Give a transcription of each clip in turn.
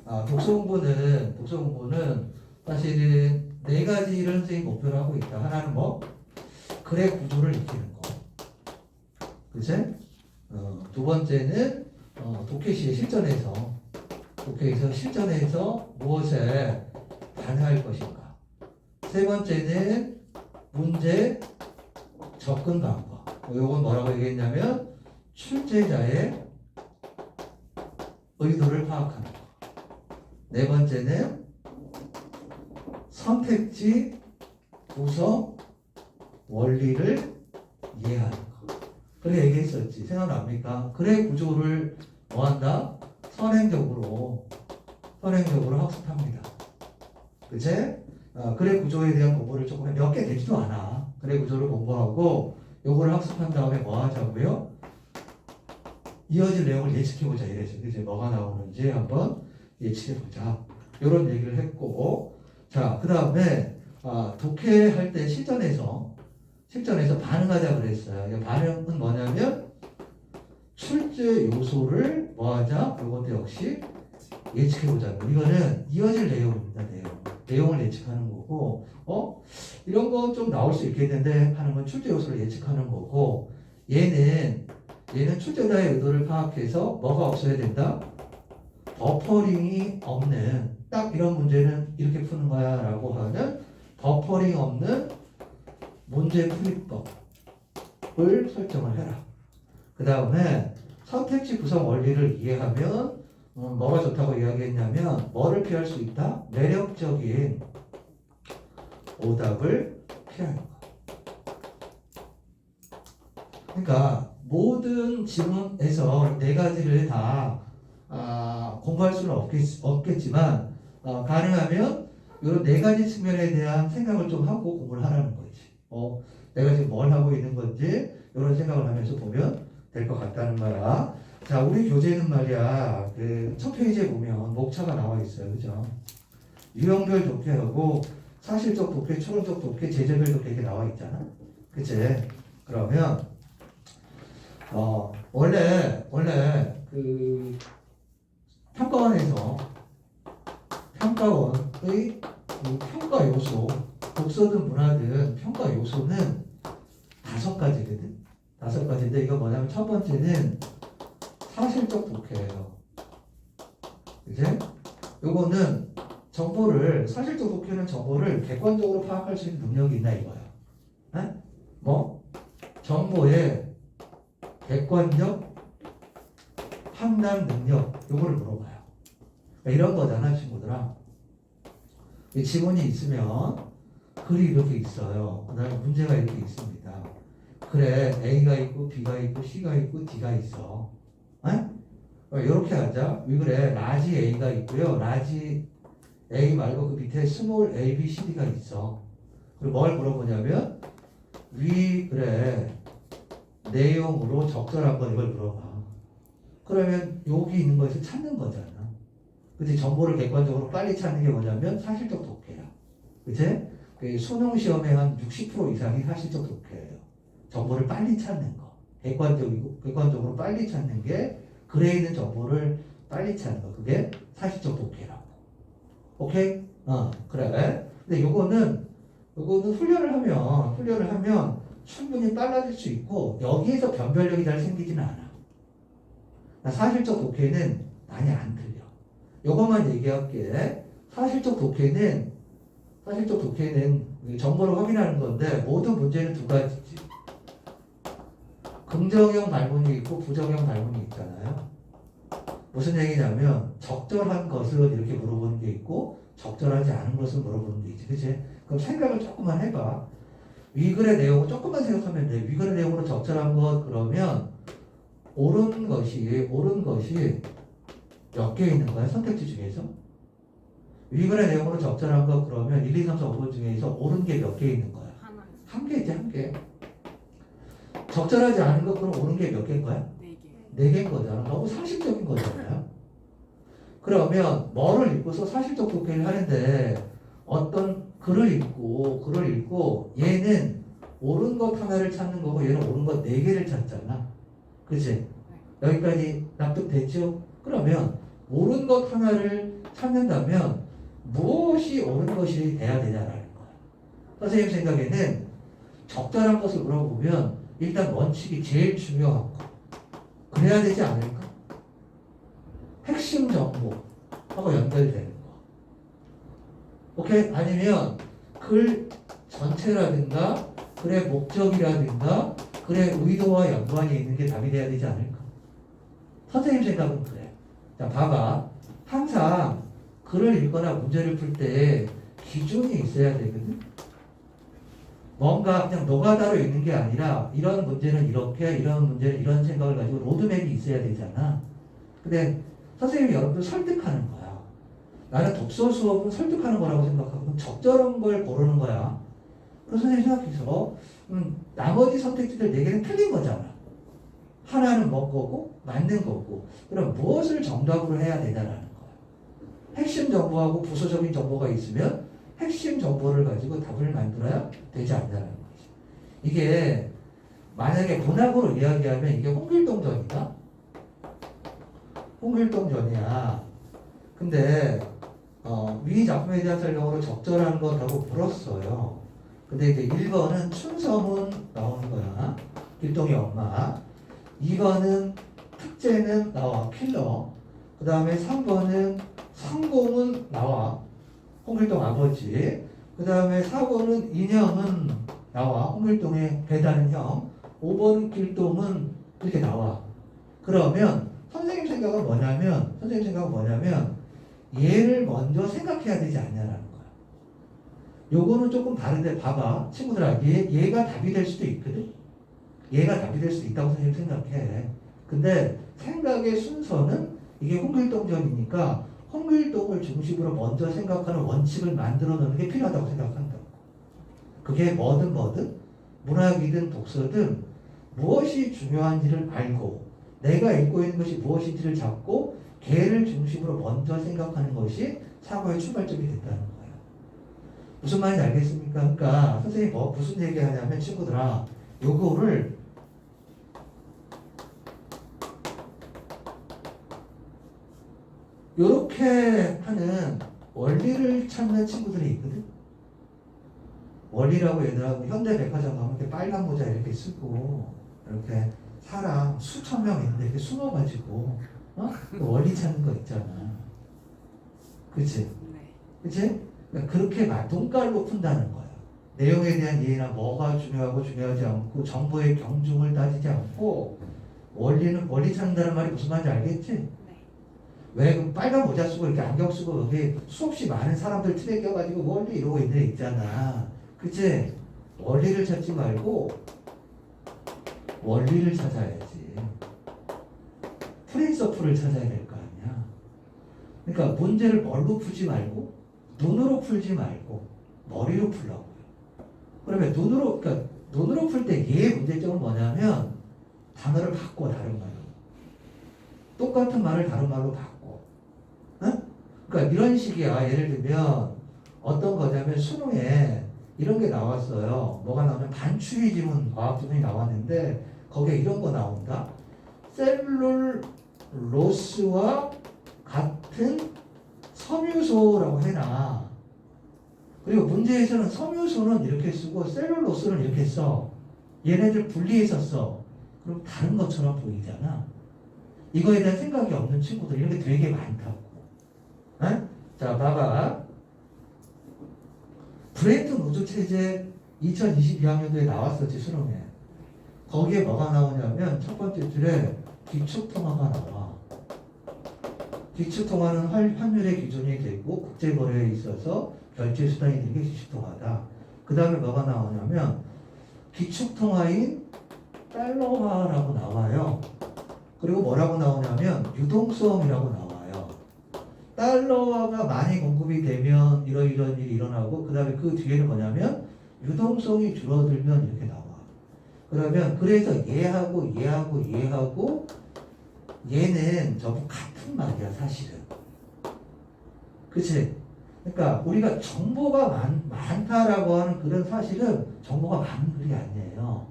독서 공부는 사실은 네 가지를 선생님이 목표로 하고 있다. 하나는 뭐? 글의 구조를 익히는 거. 그치? 두 번째는 독해시의 실전에서 무엇에 반응할 것인가. 세 번째는 문제 접근 방법. 요건 뭐라고 얘기했냐면 출제자의 의도를 파악하는 거. 네 번째는 선택지 구성 원리를 이해하는 거. 그래 얘기했었지. 생각납니까? 글의 구조를 뭐한다? 선행적으로 학습합니다. 그치? 글의 구조에 대한 공부를 조금 몇 개 되지도 않아. 글의 구조를 공부하고 요거를 학습한 다음에 뭐 하자고요? 이어질 내용을 예측해보자 이래죠. 이제 뭐가 나오는지 한번 예측해보자. 이런 얘기를 했고, 자, 그 다음에 독해할 때 실전에서 반응하자 그랬어요. 반응은 뭐냐면 출제 요소를 뭐하자? 이것도 역시 예측해보자. 이거는 이어질 내용입니다. 내용을 예측하는 거고, 이런 거 좀 나올 수 있겠는데 하는 건 출제 요소를 예측하는 거고, 얘는 출제자의 의도를 파악해서 뭐가 없어야 된다? 버퍼링이 없는, 딱 이런 문제는 이렇게 푸는 거야 라고 하는 버퍼링 없는 문제 풀이법을 설정을 해라. 그 다음에 선택지 구성 원리를 이해하면 뭐가 좋다고 이야기했냐면 뭐를 피할 수 있다? 매력적인 오답을 피하는 거. 그러니까 모든 지문에서 네 가지를 다 공부할 수는 없겠지만 가능하면 이런 네 가지 측면에 대한 생각을 좀 하고 공부를 하라는 거지. 내가 지금 뭘 하고 있는 건지 이런 생각을 하면서 보면 될 것 같다는 거야. 자, 우리 교재는 말이야. 그 첫 페이지에 보면 목차가 나와 있어요. 그죠? 유형별 독해하고 사실적 독해, 추론적 독해, 제재별 독해 이렇게 나와 있잖아. 그치? 그러면 원래 그 평가원의 평가 요소, 독서든 문화든 평가 요소는 5가지거든. 5가지인데 이거 뭐냐면 첫 번째는 사실적 독해예요. 그치? 요거는 사실적 독해는 정보를 객관적으로 파악할 수 있는 능력이 있나 이거야. 정보의 객관적 판단 능력, 요거를 물어봐요. 그러니까 이런 거잖아, 친구들아. 이 지문이 있으면 글이 이렇게 있어요. 그 다음에 문제가 이렇게 있습니다. 그래, A가 있고 B가 있고 C가 있고 D가 있어. 이렇게 하자. 왜 그래? 라지 A가 있고요. 라지 A 말고 그 밑에 스몰 A, B, C, D가 있어. 그리고 뭘 물어보냐면 그래 내용으로 적절한 건 이걸 물어봐. 그러면 여기 있는 것을 찾는 거잖아. 그치? 정보를 객관적으로 빨리 찾는 게 뭐냐면 사실적 독해야. 그치? 수능 시험의 한 60% 이상이 사실적 독해예요. 정보를 빨리 찾는 거. 객관적으로 빨리 찾는 게 글에 있는 정보를 빨리 찾는 거. 그게 사실적 독해라고. 오케이? 그래. 근데 요거는 훈련을 하면 충분히 빨라질 수 있고 여기에서 변별력이 잘 생기지는 않아. 사실적 독해는 많이 안 틀려. 요것만 얘기할게. 사실적 독해는 정보를 확인하는 건데 모든 문제는 2가지지. 긍정형 발문이 있고 부정형 발문이 있잖아요. 무슨 얘기냐면 적절한 것을 이렇게 물어보는 게 있고 적절하지 않은 것을 물어보는 게 있지. 그치? 그럼 생각을 조금만 해봐. 위글의 내용을 조금만 생각하면 돼. 위글의 내용으로 적절한 것 그러면 옳은 것이 몇 개 있는 거야? 선택지 중에서? 위글의 내용으로 적절한 것 그러면 1, 2, 3, 4, 5번 중에서 옳은 게 몇 개 있는 거야? 한 개지, 한 개. 적절하지 않은 것 그럼 옳은 게 몇 개인 거야? 4개인 거잖아. 너무 상식적인 거잖아요. 그러면 뭐를 읽고서 사실적 독해를 하는데 어떤 글을 읽고 얘는 옳은 것 하나를 찾는 거고 얘는 옳은 것 4개를 찾잖아. 그치? 여기까지 납득됐죠? 그러면 옳은 것 하나를 찾는다면 무엇이 옳은 것이 돼야 되냐라는 거야. 선생님 생각에는 적절한 것을 물어보면 일단 원칙이 제일 중요한 거. 그래야 되지 않을까? 핵심 정보하고 연결되는 거. 오케이? 아니면 글 전체라든가 글의 목적이라든가 글의 의도와 연관이 있는 게 답이 돼야 되지 않을까? 선생님 생각은 그래. 자, 봐봐. 항상 글을 읽거나 문제를 풀 때 기준이 있어야 되거든. 뭔가 그냥 노가다로 읽는 게 아니라 이런 문제는 이렇게, 이런 문제는 이런 생각을 가지고 로드맵이 있어야 되잖아. 근데 선생님이 여러분들 설득하는 거야. 나는 독서 수업은 설득하는 거라고 생각하고 적절한 걸 고르는 거야. 그래서 선생님 생각해서 나머지 선택지들 4개는 틀린 거잖아. 하나는 뭐고 맞는 거고. 그럼 무엇을 정답으로 해야 되냐라는 거야. 핵심 정보하고 부수적인 정보가 있으면 핵심 정보를 가지고 답을 만들어야 되지 않냐는 거지. 이게 만약에 문학으로 이야기하면 이게 홍길동전이다. 홍길동전이야. 근데 위 작품에 대한 설명으로 적절한 것하고 물었어요. 근데 이제 1번은 춘성은 나오는 거야. 길동이 엄마. 2번은 특제는 나와. 필러. 그 다음에 3번은 상공은 나와. 홍길동 아버지. 그 다음에 4번은 인형은 나와. 홍길동의 배다는 형. 5번은 길동은 이렇게 나와. 그러면 선생님 생각은 뭐냐면 얘를 먼저 생각해야 되지 않냐라는 거야. 요거는 조금 다른데 봐봐. 친구들아, 얘가 답이 될 수도 있거든. 얘가 답이 될 수도 있다고 선생님 생각해. 근데 생각의 순서는 이게 홍길동전이니까 홍길동을 중심으로 먼저 생각하는 원칙을 만들어 놓는 게 필요하다고 생각한다고. 그게 뭐든 문학이든 독서든 무엇이 중요한지를 알고 내가 읽고 있는 것이 무엇인지를 잡고 걔를 중심으로 먼저 생각하는 것이 사고의 출발점이 된다는 거예요. 무슨 말인지 알겠습니까? 그러니까 선생님이 무슨 얘기 하냐면 친구들아 요거를 요렇게 하는 원리를 찾는 친구들이 있거든. 원리라고 얘들하고 현대백화점 가면 이렇게 빨간 모자 이렇게 쓰고 이렇게 사람 수천 명 있는데 이렇게 숨어가지고 원리 찾는 거 있잖아. 그치? 그치? 그러니까 그렇게 눈깔로 푼다는 거야. 내용에 대한 이해나 뭐가 중요하고 중요하지 않고 정보의 경중을 따지지 않고 원리 찾는다는 말이 무슨 말인지 알겠지? 왜 그 빨간 모자 쓰고 이렇게 안경 쓰고 여기 수없이 많은 사람들 틀에 껴가지고 원리 이러고 있는 애 있잖아. 그치? 원리를 찾지 말고 원리를 찾아야지. 프린서플을 찾아야 될 거 아니야. 그러니까 문제를 뭘로 풀지 말고 눈으로 풀지 말고 머리로 풀라고요. 그러면 눈으로 풀 때 얘의 문제점은 뭐냐면 단어를 바꿔 다른 말로. 똑같은 말을 다른 말로 바꿔. 응? 그러니까 이런 식이야. 예를 들면 어떤 거냐면 수능에 이런 게 나왔어요. 뭐가 나오면 반추리 지문 과학 지문이 나왔는데 거기에 이런 거 나온다. 셀룰로스와 같은 섬유소라고 해놔. 그리고 문제에서는 섬유소는 이렇게 쓰고 셀룰로스는 이렇게 써. 얘네들 분리해서 써. 그럼 다른 것처럼 보이잖아. 이거에 대한 생각이 없는 친구들 이런 게 되게 많다고. 에? 자, 봐봐. 브레이튼 우주 체제 2022학년도에 나왔었지, 수능에. 거기에 뭐가 나오냐면 첫 번째 줄에 기축통화가 나와. 기축통화는 환율의 기준이 되고 국제거래에 있어서 결제수단이 되는 게 기축통화다. 그 다음에 뭐가 나오냐면 기축통화인 달러화라고 나와요. 그리고 뭐라고 나오냐면 유동성이라고 나와요. 달러화가 많이 공급이 되면 이런 일이 일어나고 그 다음에 그 뒤에는 뭐냐면 유동성이 줄어들면 이렇게 나와. 그러면 그래서 얘하고 얘는 전부 같은 말이야 사실은. 그치? 그러니까 우리가 정보가 많다라고 하는 그런 사실은 정보가 많은 글이 아니에요.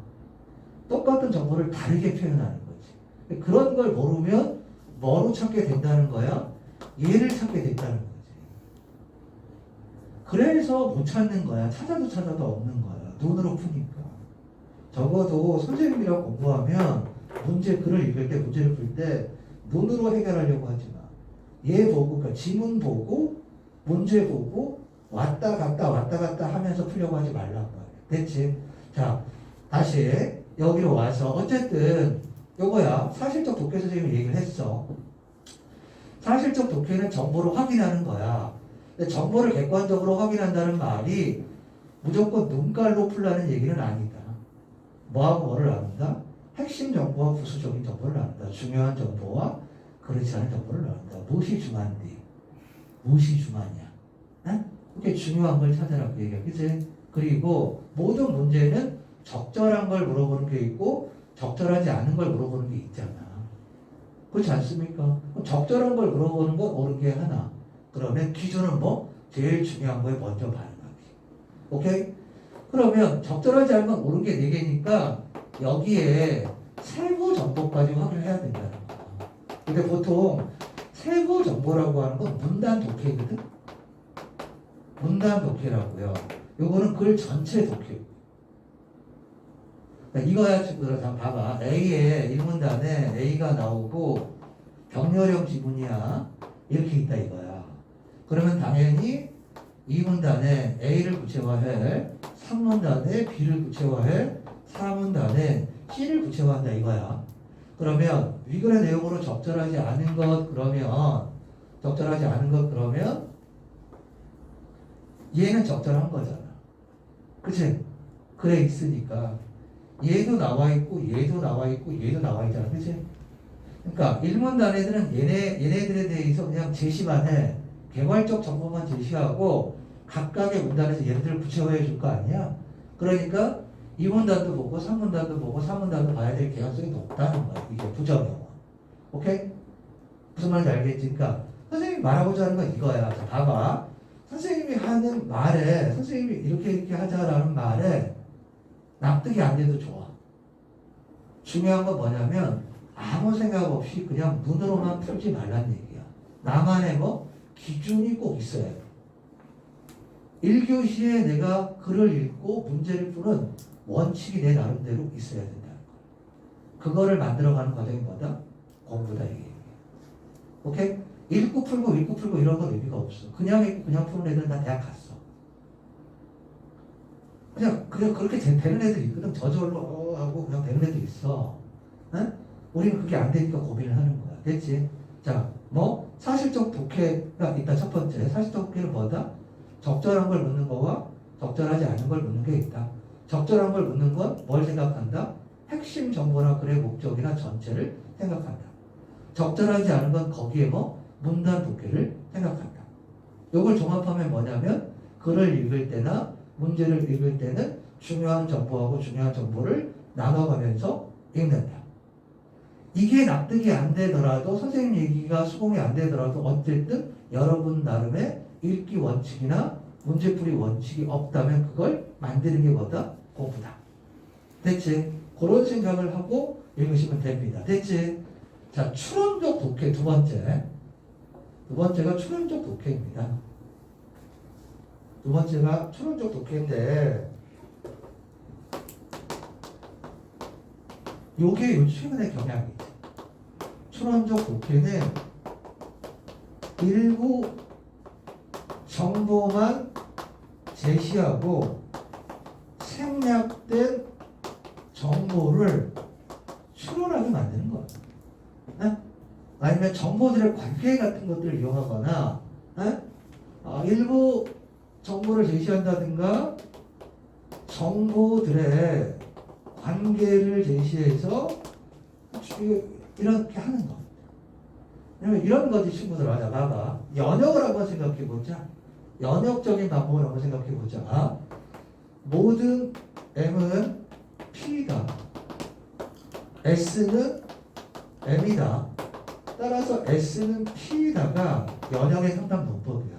똑같은 정보를 다르게 표현하는 거지. 그런 걸 모르면 뭐로 찾게 된다는 거야? 얘를 찾게 됐다는 거지. 그래서 못 찾는 거야. 찾아도 없는 거야. 눈으로 푸니까. 적어도 선생님이랑 공부하면 글을 읽을 때, 문제를 풀 때 눈으로 해결하려고 하지 마. 얘 보고, 그러니까 지문 보고, 문제 보고, 왔다 갔다 하면서 풀려고 하지 말란 말이야. 됐지? 자, 다시 여기로 와서 어쨌든 요거야. 사실적 독해 선생님이 얘기를 했어. 사실적 독해는 정보를 확인하는 거야. 근데 정보를 객관적으로 확인한다는 말이 무조건 눈깔로 풀라는 얘기는 아니다. 뭐하고 뭐를 나눈다? 핵심 정보와 부수적인 정보를 나눈다. 중요한 정보와 그렇지 않은 정보를 나눈다. 무엇이 중요한데? 무엇이 중요하냐? 에? 그렇게 중요한 걸 찾아라 그 얘기야. 그치? 그리고 모든 문제는 적절한 걸 물어보는 게 있고 적절하지 않은 걸 물어보는 게 있잖아. 그렇지 않습니까? 적절한 걸 물어보는 건 옳은 게 하나. 그러면 기준은 뭐? 제일 중요한 거에 먼저 반응하기. 오케이? 그러면 적절하지 않은 건 옳은 게 4개니까 여기에 세부 정보까지 확인을 해야 된다는 거야. 근데 보통 세부 정보라고 하는 건 문단 독해거든? 문단 독해라고요. 요거는 글 전체 독해. 이거야 친구들 다 봐봐. A에 1문단에 A가 나오고 병렬형 지문이야. 이렇게 있다 이거야. 그러면 당연히 2문단에 A를 구체화해, 3문단에 B를 구체화해, 4문단에 C를 구체화한다 이거야. 그러면 위글의 내용으로 적절하지 않은 것 그러면 얘는 적절한 거잖아. 그치? 그래 있으니까 얘도 나와 있고 얘도 나와 있고 얘도 나와 있잖아. 그치? 그러니까 1문단 애들은 얘네들에 대해서 그냥 제시만 해. 개괄적 정보만 제시하고 각각의 문단에서 얘네들을 구체화해 줄 거 아니야? 그러니까 2문단도 보고 3문단도 보고 4문단도 봐야 될 개연성이 높다는 거야. 이게 부정형어. 오케이? 무슨 말인지 알겠지? 그러니까 선생님이 말하고자 하는 건 이거야. 자, 봐봐. 선생님이 하는 말에 선생님이 이렇게 하자라는 말에 납득이 안 돼도 좋아. 중요한 건 뭐냐면 아무 생각 없이 그냥 눈으로만 풀지 말란 얘기야. 나만의 뭐 기준이 꼭 있어야 돼. 1교시에 내가 글을 읽고 문제를 푸는 원칙이 내 나름대로 있어야 된다는 거야. 그거를 만들어가는 과정이 뭐다? 공부다 이게. 오케이? 읽고 풀고 이런 건 의미가 없어. 그냥 읽고 그냥 푸는 애들은 다 대학 갔어. 그냥 그렇게 되는 애들이 있거든. 저절로 하고 그냥 되는 애들이 있어. 응? 우리는 그게 안 되니까 고민을 하는 거야. 됐지? 자, 뭐 사실적 독해가 있다. 첫 번째 사실적 독해는 뭐다? 적절한 걸 묻는 거와 적절하지 않은 걸 묻는 게 있다. 적절한 걸 묻는 건 뭘 생각한다? 핵심 정보나 글의 목적이나 전체를 생각한다. 적절하지 않은 건 거기에 뭐 문단 독해를 생각한다. 이걸 종합하면 뭐냐면 글을 읽을 때나 문제를 읽을 때는 중요한 정보하고 중요한 정보를 나눠가면서 읽는다. 이게 납득이 안 되더라도 선생님 얘기가 수긍이 안 되더라도 어쨌든 여러분 나름의 읽기 원칙이나 문제풀이 원칙이 없다면 그걸 만드는 게 뭐다? 공부다. 됐지? 그런 생각을 하고 읽으시면 됩니다. 됐지? 자, 추론적 독해 두 번째가 추론적 독해입니다. 두 번째가 추론적 독해인데 요게 요 최근의 경향이지. 추론적 독해는 일부 정보만 제시하고 생략된 정보를 추론하게 만드는 거야. 네? 아니면 정보들의 관계 같은 것들을 이용하거나 일부 정보를 제시한다든가 정보들의 관계를 제시해서 이렇게 하는 거. 이런 거지 친구들. 맞아. 봐봐. 연역을 한번 생각해보자. 연역적인 방법을 한번 생각해보자. 모든 M은 P다. S는 M이다. 따라서 S는 P다가 연역의 상당 문법이야.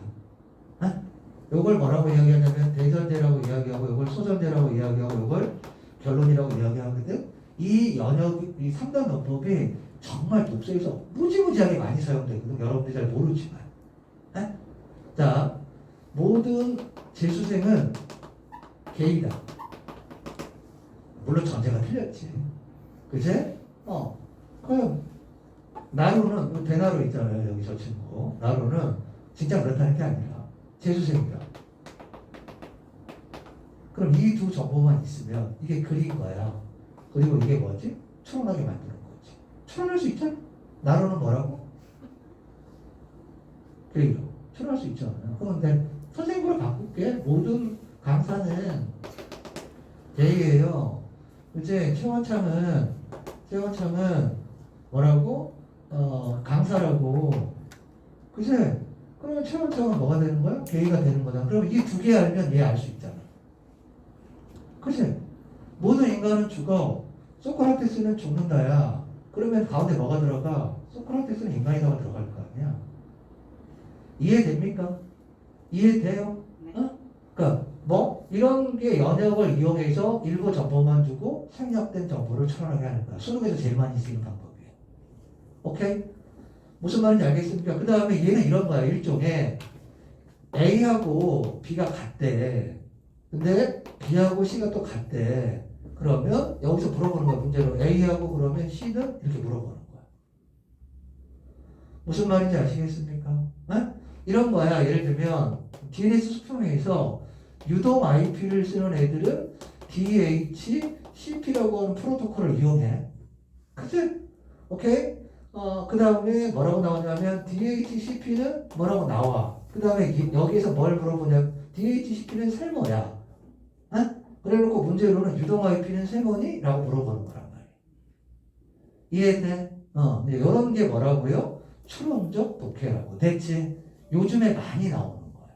요걸 뭐라고 이야기하냐면 대전제라고 이야기하고 요걸 소전제라고 이야기하고 요걸 결론이라고 이야기하거든. 이 연역, 이 3단 문법이 정말 독서에서 무지무지하게 많이 사용되거든. 여러분들이 잘 모르지만. 에? 자, 모든 재수생은 개이다. 물론 전제가 틀렸지. 그치? 그럼 나루는 대나루 있잖아요. 여기 저 친구. 나루는 진짜 그렇다는 게 아니라 재수생이다. 그럼 이 두 정보만 있으면 이게 글인 거야. 그리고 이게 뭐지? 추론하게 만드는 거지. 추론할 수 있잖아. 나루는 뭐라고? 그리고 추론할 수 있잖아요. 그런데 선생님으로 바꿀게. 모든 강사는 J예요. 이제 최원창은 뭐라고? 강사라고. 그치? 그러면 최원창은 뭐가 되는 거야? J가 되는 거잖아. 그럼 이 두 개 알면 얘 알 수 있잖아. 그치? 모든 인간은 죽어. 소크라테스는 죽는다야. 그러면 가운데 뭐가 들어가? 소크라테스는 인간이다가 들어갈 거 아니야. 이해됩니까? 이해돼요? 그러니까 뭐 이런 게 연역을 이용해서 일부 정보만 주고 생략된 정보를 추론하게 하는 거야. 수능에서 제일 많이 쓰는 방법이에요. 오케이? 무슨 말인지 알겠습니까? 그 다음에 얘는 이런 거야. 일종의 A하고 B가 같대. 근데 B하고 C가 또 같대. 그러면 여기서 물어보는 거야. 문제로 A하고 그러면 C는 이렇게 물어보는 거야. 무슨 말인지 아시겠습니까? 네? 이런 거야. 예를 들면 DNS 수평에서 유동 IP를 쓰는 애들은 DHCP라고 하는 프로토콜을 이용해. 그치? 오케이? 그 다음에 뭐라고 나오냐면 DHCP는 뭐라고 나와. 그 다음에 여기에서 뭘 물어보냐면 DHCP는 세모야. 그래놓고 문제로는 유동 IP는 세모니? 라고 물어보는 거란 말이야. 이해돼? 이런 게 뭐라고요? 추론적 독해라고. 됐지? 요즘에 많이 나오는 거야.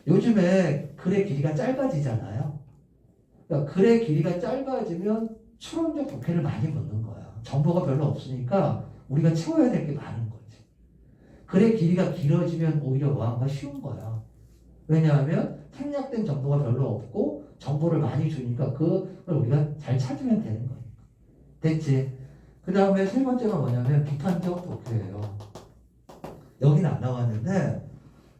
요즘에 글의 길이가 짧아지잖아요. 그러니까 글의 길이가 짧아지면 추론적 독해를 많이 묻는 거야. 정보가 별로 없으니까 우리가 채워야 될 게 많은 거지. 글의 길이가 길어지면 오히려 뭐가 쉬운 거야. 왜냐하면 생략된 정보가 별로 없고 정보를 많이 주니까 그걸 우리가 잘 찾으면 되는 거니까. 됐지? 그 다음에 세 번째가 뭐냐면 비판적 독해예요. 여기는 안 나왔는데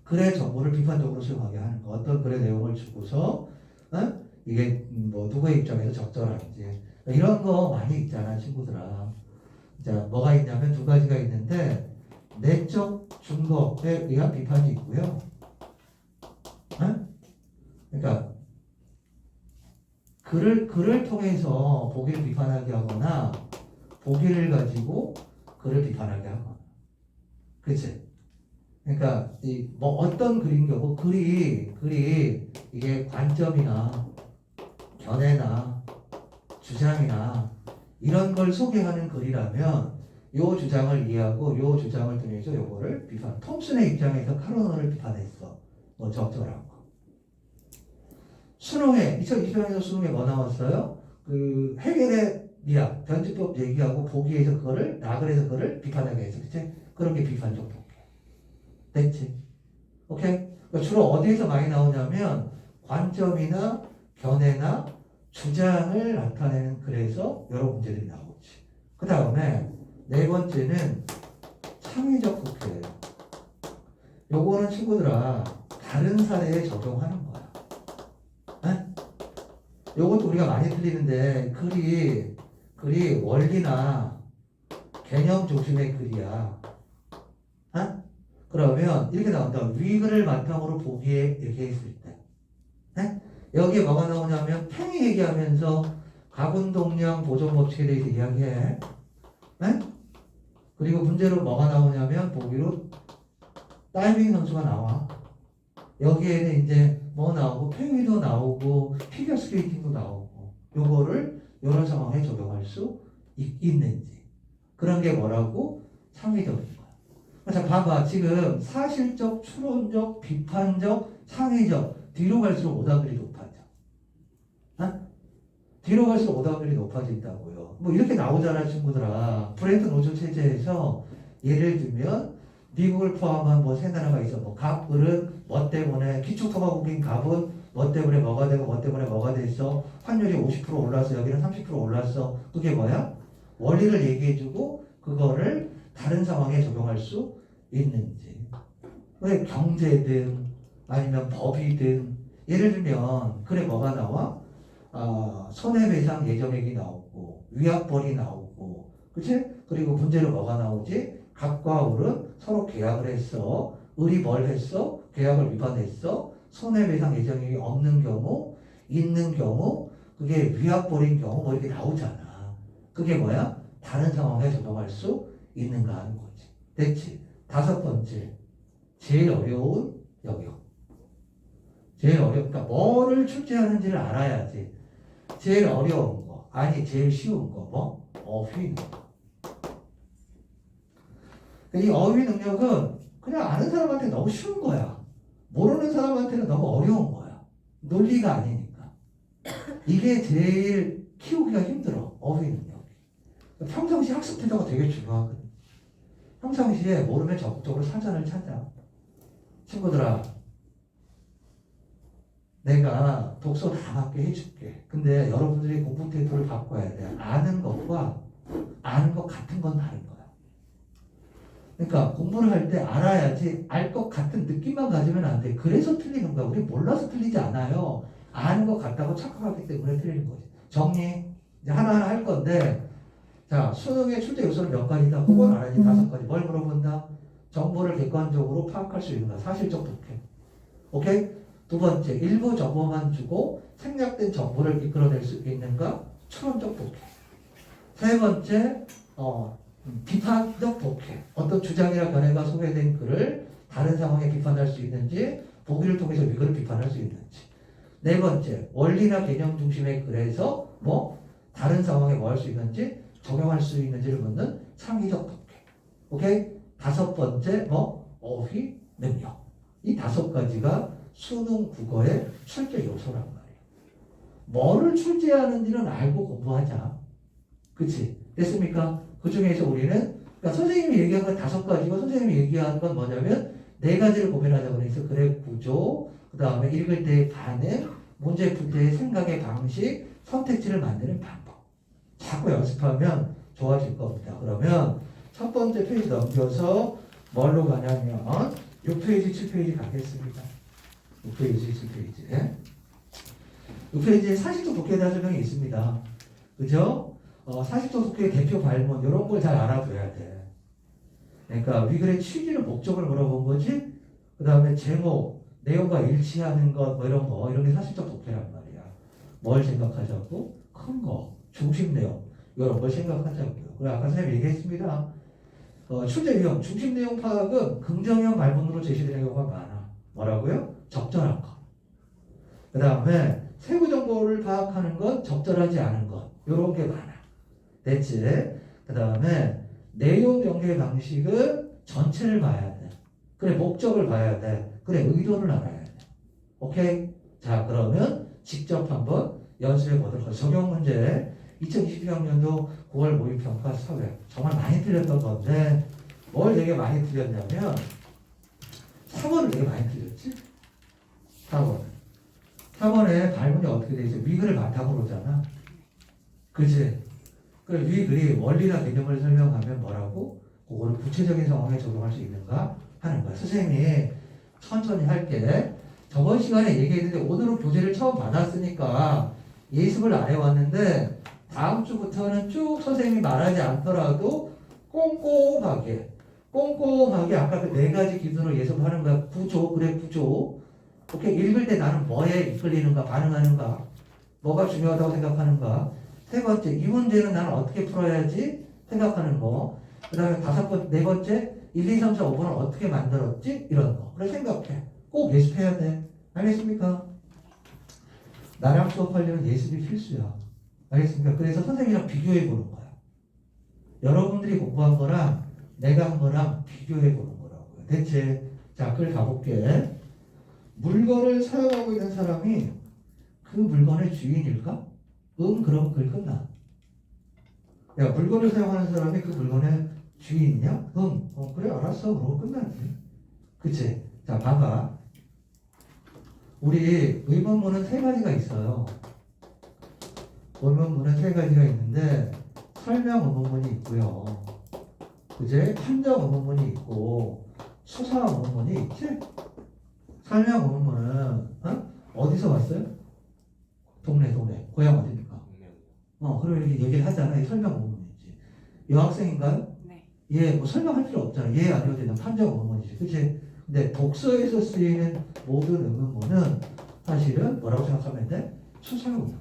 글의 정보를 비판적으로 수용하게 하는 거. 어떤 글의 내용을 주고서 이게 뭐 누구의 입장에서 적절한지 이런 거 많이 있잖아 친구들아. 자, 뭐가 있냐면 두 가지가 있는데 내적 증거에 의한 비판이 있고요. 그러니까 글을 통해서 보기를 비판하게 하거나 보기를 가지고 글을 비판하게 하거나. 그치? 그러니까 뭐 어떤 글인 경우 글이 이게 관점이나 견해나 주장이나 이런 걸 소개하는 글이라면 요 주장을 이해하고 요 주장을 통해서 요거를 비판. 톰슨의 입장에서 카로너를 비판했어. 뭐 적절한 거. 수능에 2020년에서 수능에 뭐 나왔어요? 그 해겔의 미학 변주법 얘기하고 보기에서 그거를 나글에서 그거를 비판하게 해서 그치? 그런 게 비판적 독해. 됐지? 오케이? 그러니까 주로 어디에서 많이 나오냐면 관점이나 견해나 주장을 나타내는 글에서 여러 문제들이 나오지. 그 다음에 네 번째는 창의적 독해예요. 요거는 친구들아 다른 사례에 적용하는 거야. 요것도 우리가 많이 틀리는데 글이 원리나 개념 중심의 글이야. 그러면 이렇게 나온다. 위글을 바탕으로 보기에 이렇게 했을 때 여기에 뭐가 나오냐면 팽이 얘기하면서 가분동량 보존법칙에 대해서 이야기해. 그리고 문제로 뭐가 나오냐면 보기로 다이빙 선수가 나와. 여기에는 이제 뭐 나오고 팽이도 나오고 피겨 스케이팅도 나오고 요거를 여러 상황에 적용할 수 있는지 그런 게 뭐라고? 창의적인 거야. 자 봐봐. 지금 사실적, 추론적, 비판적, 창의적 뒤로 갈수록 오답률이 높아져. 뒤로 갈수록 오답률이 높아진다고요. 뭐 이렇게 나오잖아 친구들아. 브렌튼 노즐 체제에서 예를 들면 미국을 포함한 뭐 세 나라가 있어. 뭐 갑을은 뭐 때문에 기초토마호크인 갑은 뭐 때문에 뭐가 되고 뭐 때문에 뭐가 됐어. 환율이 50% 올랐어. 여기는 30% 올랐어. 그게 뭐야? 원리를 얘기해주고 그거를 다른 상황에 적용할 수 있는지. 왜 경제든 아니면 법이든 예를 들면 그래 뭐가 나와? 손해배상 예정액이 나오고 위약벌이 나오고 그치? 그리고 문제로 뭐가 나오지? 갑과 을은 서로 계약을 했어. 을이 뭘 했어? 계약을 위반했어. 손해배상 예정액이 없는 경우, 있는 경우, 그게 위약벌인 경우 뭐 이렇게 나오잖아. 그게 뭐야? 다른 상황에 적용할 수 있는가 하는 거지. 됐지? 다섯 번째, 제일 어려운 영역. 제일 어렵다. 뭐를 출제하는지를 알아야지. 제일 어려운 거, 아니 제일 쉬운 거, 뭐? 어휘 능력. 이 어휘 능력은 그냥 아는 사람한테 너무 쉬운 거야. 모르는 사람한테는 너무 어려운 거야. 논리가 아니니까. 이게 제일 키우기가 힘들어. 어휘 능력. 평상시 학습 태도가 되게 중요하거든. 평상시에 모르면 적극적으로 사전을 찾아. 친구들아, 내가 독서 다 맞게 해줄게. 근데 여러분들이 공부 태도를 바꿔야 돼. 아는 것과 아는 것 같은 건 다른 거야. 그러니까 공부를 할 때 알아야지 알 것 같은 느낌만 가지면 안 돼. 그래서 틀리는 거야. 우리 몰라서 틀리지 않아요. 아는 것 같다고 착각하기 때문에 틀리는 거지. 정리 이제 하나하나 할 건데 자, 수능의 출제 요소는 몇 가지다. 혹은 안 하지 다섯 가지. 뭘 물어본다? 정보를 객관적으로 파악할 수 있는가. 사실적 독해. 오케이? 두 번째, 일부 정보만 주고 생략된 정보를 이끌어낼 수 있는가? 추론적 독해. 세 번째, 비판적 독해. 어떤 주장이나 견해가 소개된 글을 다른 상황에 비판할 수 있는지, 보기를 통해서 이걸 비판할 수 있는지. 네 번째, 원리나 개념 중심의 글에서 다른 상황에 뭐 할 수 있는지, 적용할 수 있는지를 묻는 창의적 독해. 오케이? 다섯 번째, 어휘 능력. 이 다섯 가지가 수능 국어의 출제 요소란 말이에요. 뭐를 출제하는지는 알고 공부하자. 그치? 됐습니까? 그 중에서 우리는, 그러니까 선생님이 얘기한 건 다섯 가지고, 선생님이 얘기한 건 뭐냐면, 네 가지를 고민하자고 그래서, 그래, 구조, 그 다음에 읽을 때의 반응, 문제 풀 때의 생각의 방식, 선택지를 만드는 방법. 자꾸 연습하면 좋아질 겁니다. 그러면 첫 번째 페이지 넘겨서 뭘로 가냐면, 6페이지, 7페이지 가겠습니다. 6페이지, 7페이지. 6페이지에 사실적 독해에 대한 설명이 있습니다. 그죠? 사실적 독해의 대표 발문, 이런 걸 잘 알아둬야 돼. 그러니까 위글의 취지를 목적을 물어본 거지, 그 다음에 제목, 내용과 일치하는 것, 이런 게 사실적 독해란 말이야. 뭘 생각하자고? 큰 거, 중심 내용, 이런 걸 생각하자고요. 그리고 아까 선생님이 얘기했습니다. 출제 유형, 중심 내용 파악은 긍정형 발문으로 제시되는 경우가 많아. 뭐라고요? 적절한 것. 그 다음에 세부 정보를 파악하는 건 적절하지 않은 것. 이런 게 많아. 됐지? 그 다음에 내용 연계 방식은 전체를 봐야 돼. 그래, 목적을 봐야 돼. 그래, 의도를 알아야 돼. 오케이? 자, 그러면 직접 한번 연습해 보도록 하죠. 적용 문제. 2022학년도 9월 모의평가 사회. 정말 많이 틀렸던 건데, 뭘 되게 많이 틀렸냐면, 4번을 되게 많이 틀렸지? 4번. 4번에 발문이 어떻게 돼 있어? 위글을 바탕으로 오잖아. 그치? 그래, 위글이 원리나 개념을 설명하면 뭐라고? 그거를 구체적인 상황에 적용할 수 있는가 하는 거야. 선생님이 천천히 할게. 저번 시간에 얘기했는데 오늘은 교재를 처음 받았으니까 예습을 안 해왔는데 다음 주부터는 쭉 선생님이 말하지 않더라도 꼼꼼하게 아까 그 네 가지 기준으로 예습하는 거야. 구조, 그래, 구조. 오케이, 읽을 때 나는 뭐에 이끌리는가, 반응하는가, 뭐가 중요하다고 생각하는가. 세 번째, 이 문제는 나는 어떻게 풀어야지 생각하는 거. 그 다음에 네 번째, 1, 2, 3, 4, 5번을 어떻게 만들었지? 이런 거. 그래, 생각해. 꼭 예습해야 돼. 알겠습니까? 나랑 수업하려면 예습이 필수야. 알겠습니까? 그래서 선생님이랑 비교해 보는 거야. 여러분들이 공부한 거랑 내가 한 거랑 비교해 보는 거라고요. 대체, 자, 글 가볼게. 물건을 사용하고 있는 사람이 그 물건의 주인일까? 그럼 글 끝나. 야, 물건을 사용하는 사람이 그 물건의 주인이냐? 그래, 알았어. 그러고 끝나지. 그치? 자, 봐봐. 우리 의문문은 세 가지가 있어요. 의문문은 세 가지가 있는데, 설명 의문문이 있고요. 그제? 판정 의문문이 있고, 수사 의문문이 있지? 설명 의문문은 어디서 왔어요? 동네 고향 어디입니까? 그리고 이렇게 얘기를 하잖아. 이 설명 의문문이지. 여학생인가요? 네. 얘 뭐 설명할 필요 없잖아. 얘 아니어도 되는 판정 의문문이지. 그치? 근데 독서에서 쓰이는 모든 의문문은 사실은 뭐라고 생각하면 돼? 수사 의문.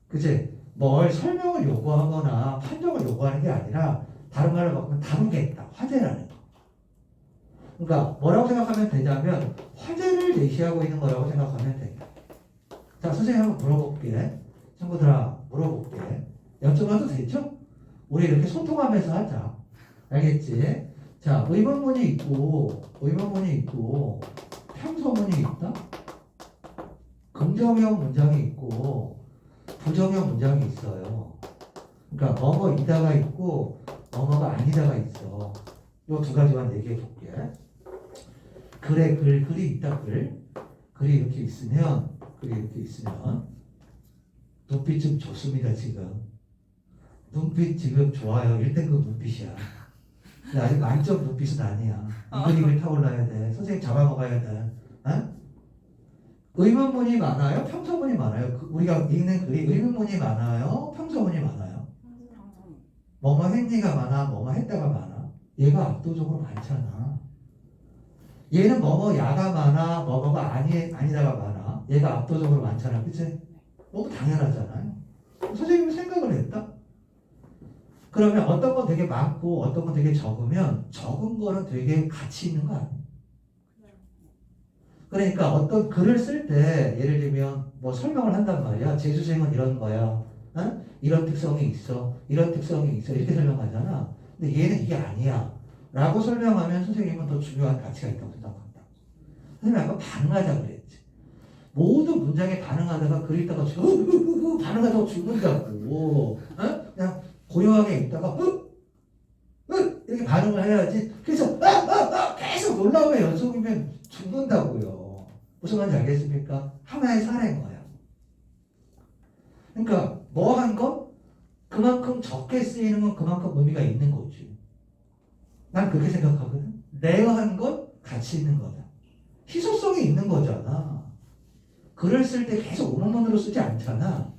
그치? 뭘 설명을 요구하거나 판정을 요구하는 게 아니라 다른 말로 바꾸면 다루겠다. 화제라는 거. 그러니까 뭐라고 생각하면 되냐면 화제를 제시하고 있는 거라고 생각하면 돼. 자, 선생님 한번 물어볼게. 친구들아, 물어볼게. 여쭤봐도 되죠? 우리 이렇게 소통하면서 하자. 알겠지? 자, 의문문이 있고 평서문이 있다? 긍정형 문장이 있고 부정형 문장이 있어요. 그러니까 뭐뭐이다가 있고 뭐뭐가 아니다가 있어. 요 두 가지만 얘기해 볼게. 글이 있다. 글이 이렇게 있으면 눈빛 좀 좋습니다. 지금 눈빛 지금 좋아요. 1등급 눈빛이야. 근데 아직 만점 눈빛은 아니야. 이글이글 타올라야 돼. 선생님 잡아먹어야 돼. 어? 의문문이 많아요? 평서문이 많아요? 우리가 읽는 글이 의문문이 많아요? 평서문이 많아요? 뭐뭐 했니가 많아? 뭐뭐 했다가 많아? 얘가 압도적으로 많잖아. 얘는 뭐뭐 야가 많아? 뭐뭐가 아니다가 많아? 얘가 압도적으로 많잖아. 그치? 너무 당연하잖아요. 선생님이 생각을 했다? 그러면 어떤 건 되게 많고 어떤 건 되게 적으면 적은 거는 되게 가치 있는 거 아니에요? 그러니까 어떤 글을 쓸 때 예를 들면 뭐 설명을 한단 말이야. 재수생은 이런 거야. 어? 이런 특성이 있어. 이런 특성이 있어. 이렇게 설명하잖아. 근데 얘는 이게 아니야. 라고 설명하면 선생님은 더 중요한 가치가 있다고 생각한다. 선생님이 아까 반응하자 그랬지. 모든 문장에 반응하다가 글 읽다가 반응하다가 죽는다고. 그냥 고요하게 읽다가 이렇게 반응을 해야지. 그래서 계속 놀라움의 연속이면 죽는다고요. 무슨 말인지 알겠습니까? 하나의 사례인 거야. 그러니까 뭐 한 거? 그만큼 적게 쓰이는 건 그만큼 의미가 있는 거지. 난 그렇게 생각하거든. 내가 한 건 가치 있는 거다. 희소성이 있는 거잖아. 글을 쓸 때 계속 의문문으로 쓰지 않잖아.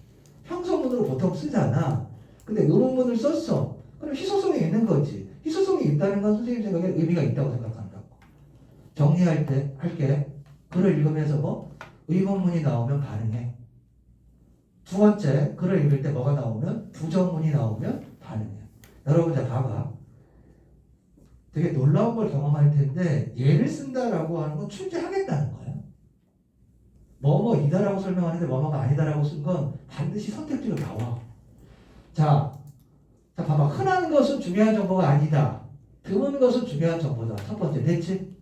평서문으로 보통 쓰잖아. 근데 의문문을 썼어. 그럼 희소성이 있는 거지. 희소성이 있다는 건 선생님 생각에 의미가 있다고 생각한다고. 정리할 때 할게. 글을 읽으면서 뭐 의문문이 나오면 반응해. 두 번째, 글을 읽을 때 뭐가 나오면 부정문이 나오면 반응해. 여러분 자 봐봐. 되게 놀라운 걸 경험할 텐데 얘를 쓴다라고 하는 건 출제하겠다는 거야. 뭐뭐이다라고 설명하는데 뭐뭐가 아니다라고 쓴 건 반드시 선택지로 나와. 자 봐봐. 흔한 것은 중요한 정보가 아니다. 드문 것은 중요한 정보다. 첫 번째 됐지?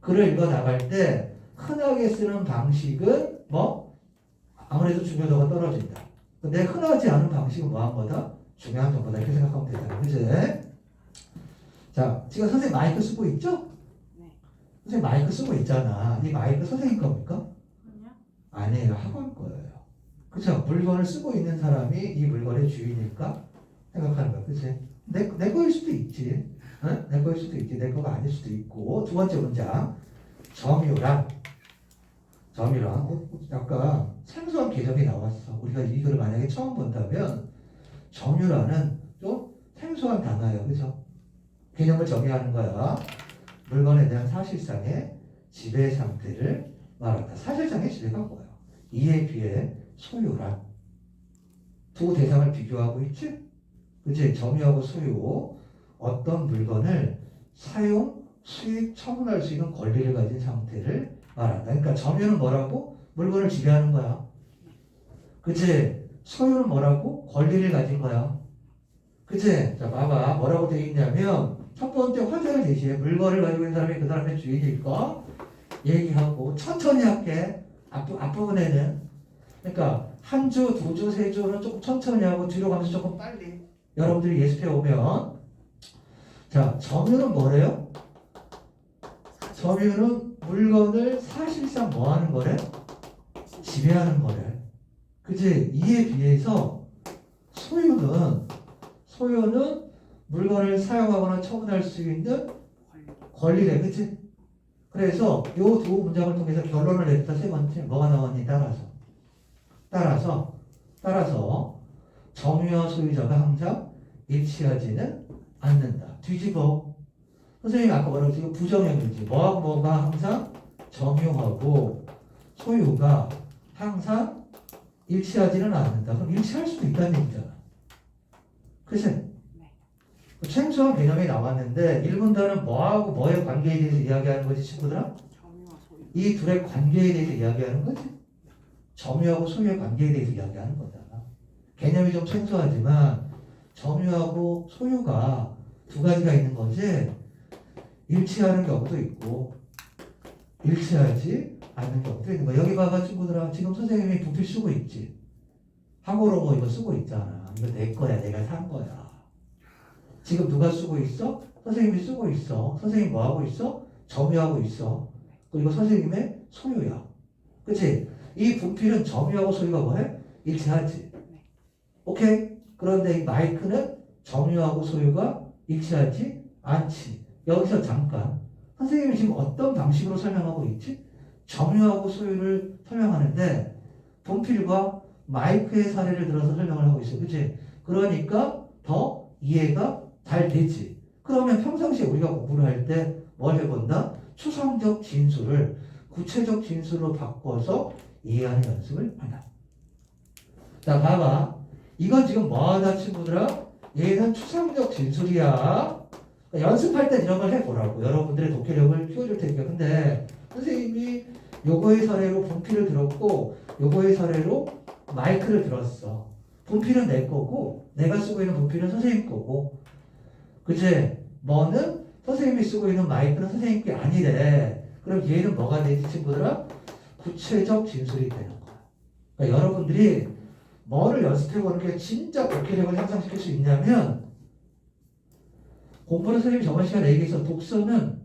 글을 읽어 나갈 때 흔하게 쓰는 방식은 뭐? 아무래도 중요도가 떨어진다. 근데 흔하지 않은 방식은 뭐 한 거다? 중요한 정보다. 이렇게 생각하면 되잖아. 그치? 자, 지금 선생님 마이크 쓰고 있죠? 네. 선생님 마이크 쓰고 있잖아. 이 마이크 선생님 겁니까? 아니요. 아니에요. 학원 거예요. 그쵸? 물건을 쓰고 있는 사람이 이 물건의 주인일까? 생각하는 거야. 그치? 내 거일 수도 있지. 응? 내 거일 수도 있지. 내 거가 아닐 수도 있고. 두 번째 문장. 점유란. 약간 생소한 개념이 나왔어. 우리가 이 글을 만약에 처음 본다면 점유란은 좀 생소한 단어예요. 그죠? 개념을 정의하는 거야. 물건에 대한 사실상의 지배 상태를 말한다. 사실상의 지배가 뭐야? 이에 비해 소유란. 두 대상을 비교하고 있지? 그치? 점유하고 소유. 어떤 물건을 사용, 수익, 처분할 수 있는 권리를 가진 상태를 말한다. 그러니까 점유는 뭐라고? 물건을 지배하는 거야. 그치? 소유는 뭐라고? 권리를 가진 거야. 그치? 자, 봐봐. 뭐라고 되어 있냐면 첫 번째 화제를 제시해. 물건을 가지고 있는 사람이 그 사람의 주인일까? 얘기하고 천천히 할게. 앞부분에는. 그러니까 한 주, 두 주, 세 주는 조금 천천히 하고 뒤로 가면서 조금 빨리. 여러분들이 예습해 오면. 자, 점유는 뭐래요? 점유는 물건을 사실상 뭐 하는 거래? 지배하는 거래. 그치? 이에 비해서 소유는 물건을 사용하거나 처분할 수 있는 권리래, 그치? 그래서 요 두 문장을 통해서 결론을 냈다. 세 번째 뭐가 나왔니? 따라서 점유와 소유자가 항상 일치하지는 않는다. 뒤집어. 선생님이 아까 뭐라고 했지? 부정형이지. 뭐가 항상 점유하고 소유가 항상 일치하지는 않는다. 그럼 일치할 수도 있다는 얘기잖아. 그치? 생소한 개념이 나왔는데 1문단은 뭐하고 뭐의 관계에 대해서 이야기하는 거지, 친구들아? 이 둘의 관계에 대해서 이야기하는 거지. 점유하고 소유의 관계에 대해서 이야기하는 거잖아. 개념이 좀 생소하지만 점유하고 소유가 두 가지가 있는 거지. 일치하는 경우도 있고 일치하지 않는 경우도 있는 거야. 여기 봐봐, 친구들아. 지금 선생님이 부피 쓰고 있지. 하고로고 이거 쓰고 있잖아. 이거 내 거야. 내가 산 거야. 지금 누가 쓰고 있어? 선생님이 쓰고 있어. 선생님 뭐 하고 있어? 점유하고 있어. 그리고 선생님의 소유야. 그치? 이 분필은 점유하고 소유가 뭐해? 일치하지. 오케이? 그런데 이 마이크는 점유하고 소유가 일치하지 않지. 여기서 잠깐. 선생님이 지금 어떤 방식으로 설명하고 있지? 점유하고 소유를 설명하는데 분필과 마이크의 사례를 들어서 설명을 하고 있어요. 그치? 그러니까 더 이해가 잘 되지. 그러면 평상시에 우리가 공부를 할 때 뭘 해본다? 추상적 진술을 구체적 진술로 바꿔서 이해하는 연습을 한다. 자, 봐봐. 이건 지금 뭐하다, 친구들아? 얘는 추상적 진술이야. 그러니까 연습할 땐 이런 걸 해보라고. 여러분들의 독해력을 키워줄 테니까. 근데 선생님이 요거의 사례로 분필을 들었고 요거의 사례로 마이크를 들었어. 분필은 내 거고 내가 쓰고 있는 분필은 선생님 거고, 그치? 뭐는 선생님이 쓰고 있는 마이크는 선생님 게 아니래. 그럼 얘는 뭐가 되지, 친구들아? 구체적 진술이 되는 거야. 그러니까 여러분들이 뭐를 연습해보는 게 진짜 독해력을 향상시킬 수 있냐면, 공부는 선생님이 저번 시간에 얘기해서 독서는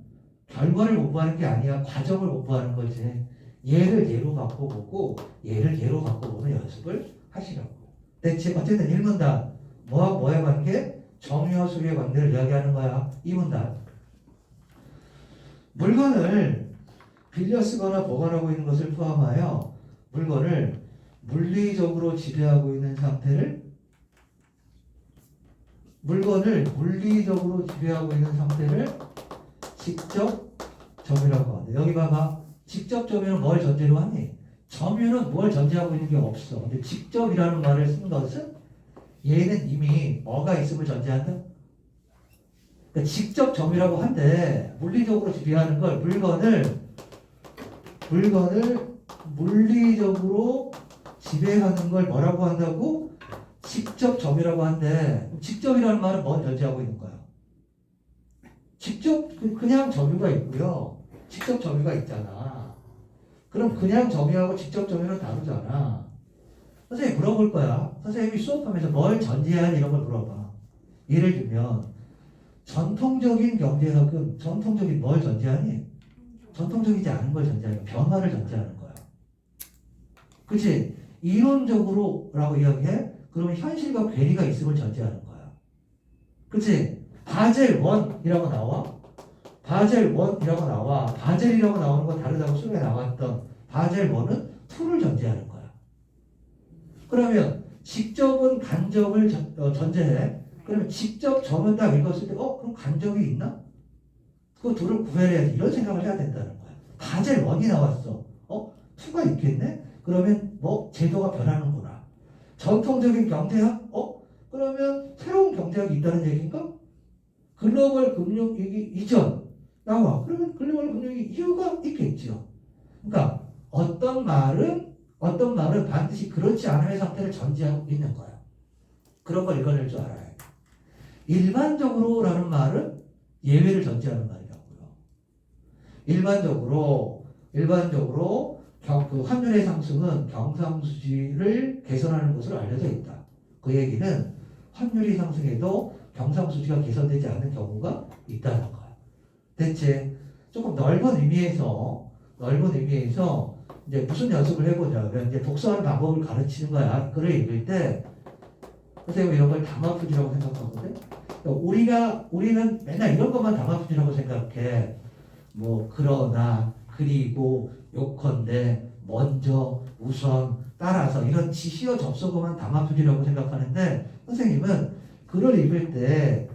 결과를 공부하는 게 아니야. 과정을 공부하는 거지. 얘를 얘로 바꿔보고 얘를 얘로 바꿔보는 연습을 하시라고. 대체 어쨌든 1문단 뭐와 뭐의 관계? 점유와 소유의 관계를 이야기하는 거야. 2문단 물건을 빌려 쓰거나 보관하고 있는 것을 포함하여 물건을 물리적으로 지배하고 있는 상태를 직접 점유라고 하는데, 여기 봐봐. 직접 점유는 뭘 전제로 하니? 점유는 뭘 전제하고 있는 게 없어. 근데 직접이라는 말을 쓴 것은 얘는 이미 뭐가 있음을 전제한다? 그러니까 직접 점유라고 한데 물리적으로 지배하는 걸 물건을 물리적으로 지배하는 걸 뭐라고 한다고? 직접 점유라고 한데, 직접이라는 말은 뭘 전제하고 있는 거야? 직접 그냥 점유가 있고요. 직접 점유가 있잖아. 그럼 그냥 점유하고 직접 점유는 다르잖아. 선생님이 물어볼 거야. 선생님이 수업하면서 뭘 전제하니 이런 걸 물어봐. 예를 들면 전통적인 경제학은 전통적인 뭘 전제하니? 전통적이지 않은 걸 전제하는 거야. 변화를 전제하는 거야. 그치? 이론적으로라고 이야기해? 그러면 현실과 괴리가 있음을 전제하는 거야. 그치? 바젤 1이라고 나와? 바젤 1이라고 나와. 바젤이라고 나오는 건 다르다고 수업에 나왔던 바젤 1은 2를 전제하는 거야. 그러면 직접은 간접을 전제해. 그러면 직접 점은 딱 읽었을 때 그럼 간접이 있나? 그 둘을 구별해야지. 이런 생각을 해야 된다는 거야. 바젤 1이 나왔어. 2가 있겠네? 그러면 뭐 제도가 변하는구나. 전통적인 경제학? 그러면 새로운 경제학이 있다는 얘기인가? 글로벌 금융위기 이전 나와. 그러면 글로벌 금융위기 이유가 있겠죠. 그러니까 어떤 말은 반드시 그렇지 않음의 상태를 전제하고 있는 거야. 그런 걸 읽어낼 줄 알아야 돼. 일반적으로라는 말은 예외를 전제하는 말이라고요. 일반적으로 그 환율의 상승은 경상수지를 개선하는 것으로 알려져 있다. 그 얘기는 환율이 상승해도 경상수지가 개선되지 않는 경우가 있다는 거야. 대체 조금 넓은 의미에서 이제 무슨 연습을 해보냐면 이제 독서하는 방법을 가르치는 거야. 글을 읽을 때 선생님 이런 걸 담화푸지라고 생각하거든. 우리는 맨날 이런 것만 담화푸지라고 생각해. 뭐 그러나 그리고 요컨대 먼저 우선 따라서 이런 지시어 접속어만 담화 표지라고 생각하는데 선생님은 글을 읽을 때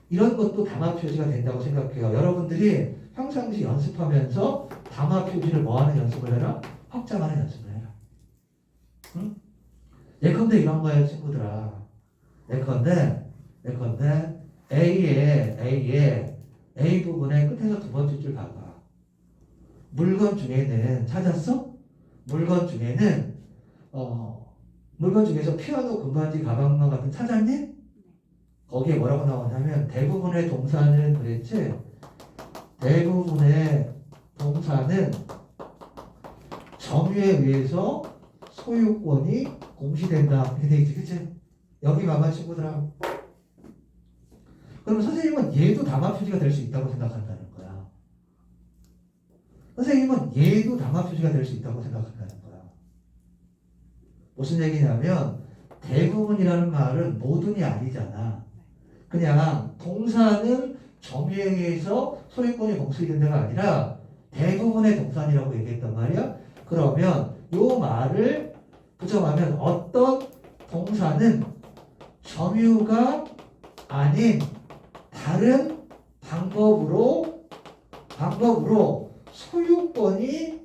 이런 것도 담화 표지가 된다고 생각해요. 여러분들이 평상시 연습하면서 담화 표지를 뭐 하는 연습을 해라? 확장하는 연습을 해라. 응? 예컨대 이런 거예요, 친구들아. 예컨대 A의 A 부분의 끝에서 두 번째 줄 봐봐. 물건 중에는 찾았어? 물건 중에서 피아노, 금반지, 가방만 같은 찾았니? 거기에 뭐라고 나오냐면 대부분의 동사는 그랬지? 대부분의 동사는 점유에 의해서 소유권이 공시된다. 이렇게 돼 있지, 그치? 여기 봐봐, 친구들아. 그러면 선생님은 얘도 담화 표지가 될 수 있다고 생각한다는 거야. 선생님은 얘도 담화 표지가 될 수 있다고 생각한다는 거야. 무슨 얘기냐면 대부분이라는 말은 모든이 아니잖아. 그냥 동사는 점유에 의해서 소유권이 공시된 데가 아니라 대부분의 동사이라고 얘기했단 말이야. 그러면 요 말을 부정하면 어떤 동사는 점유가 아닌 다른 방법으로 소유권이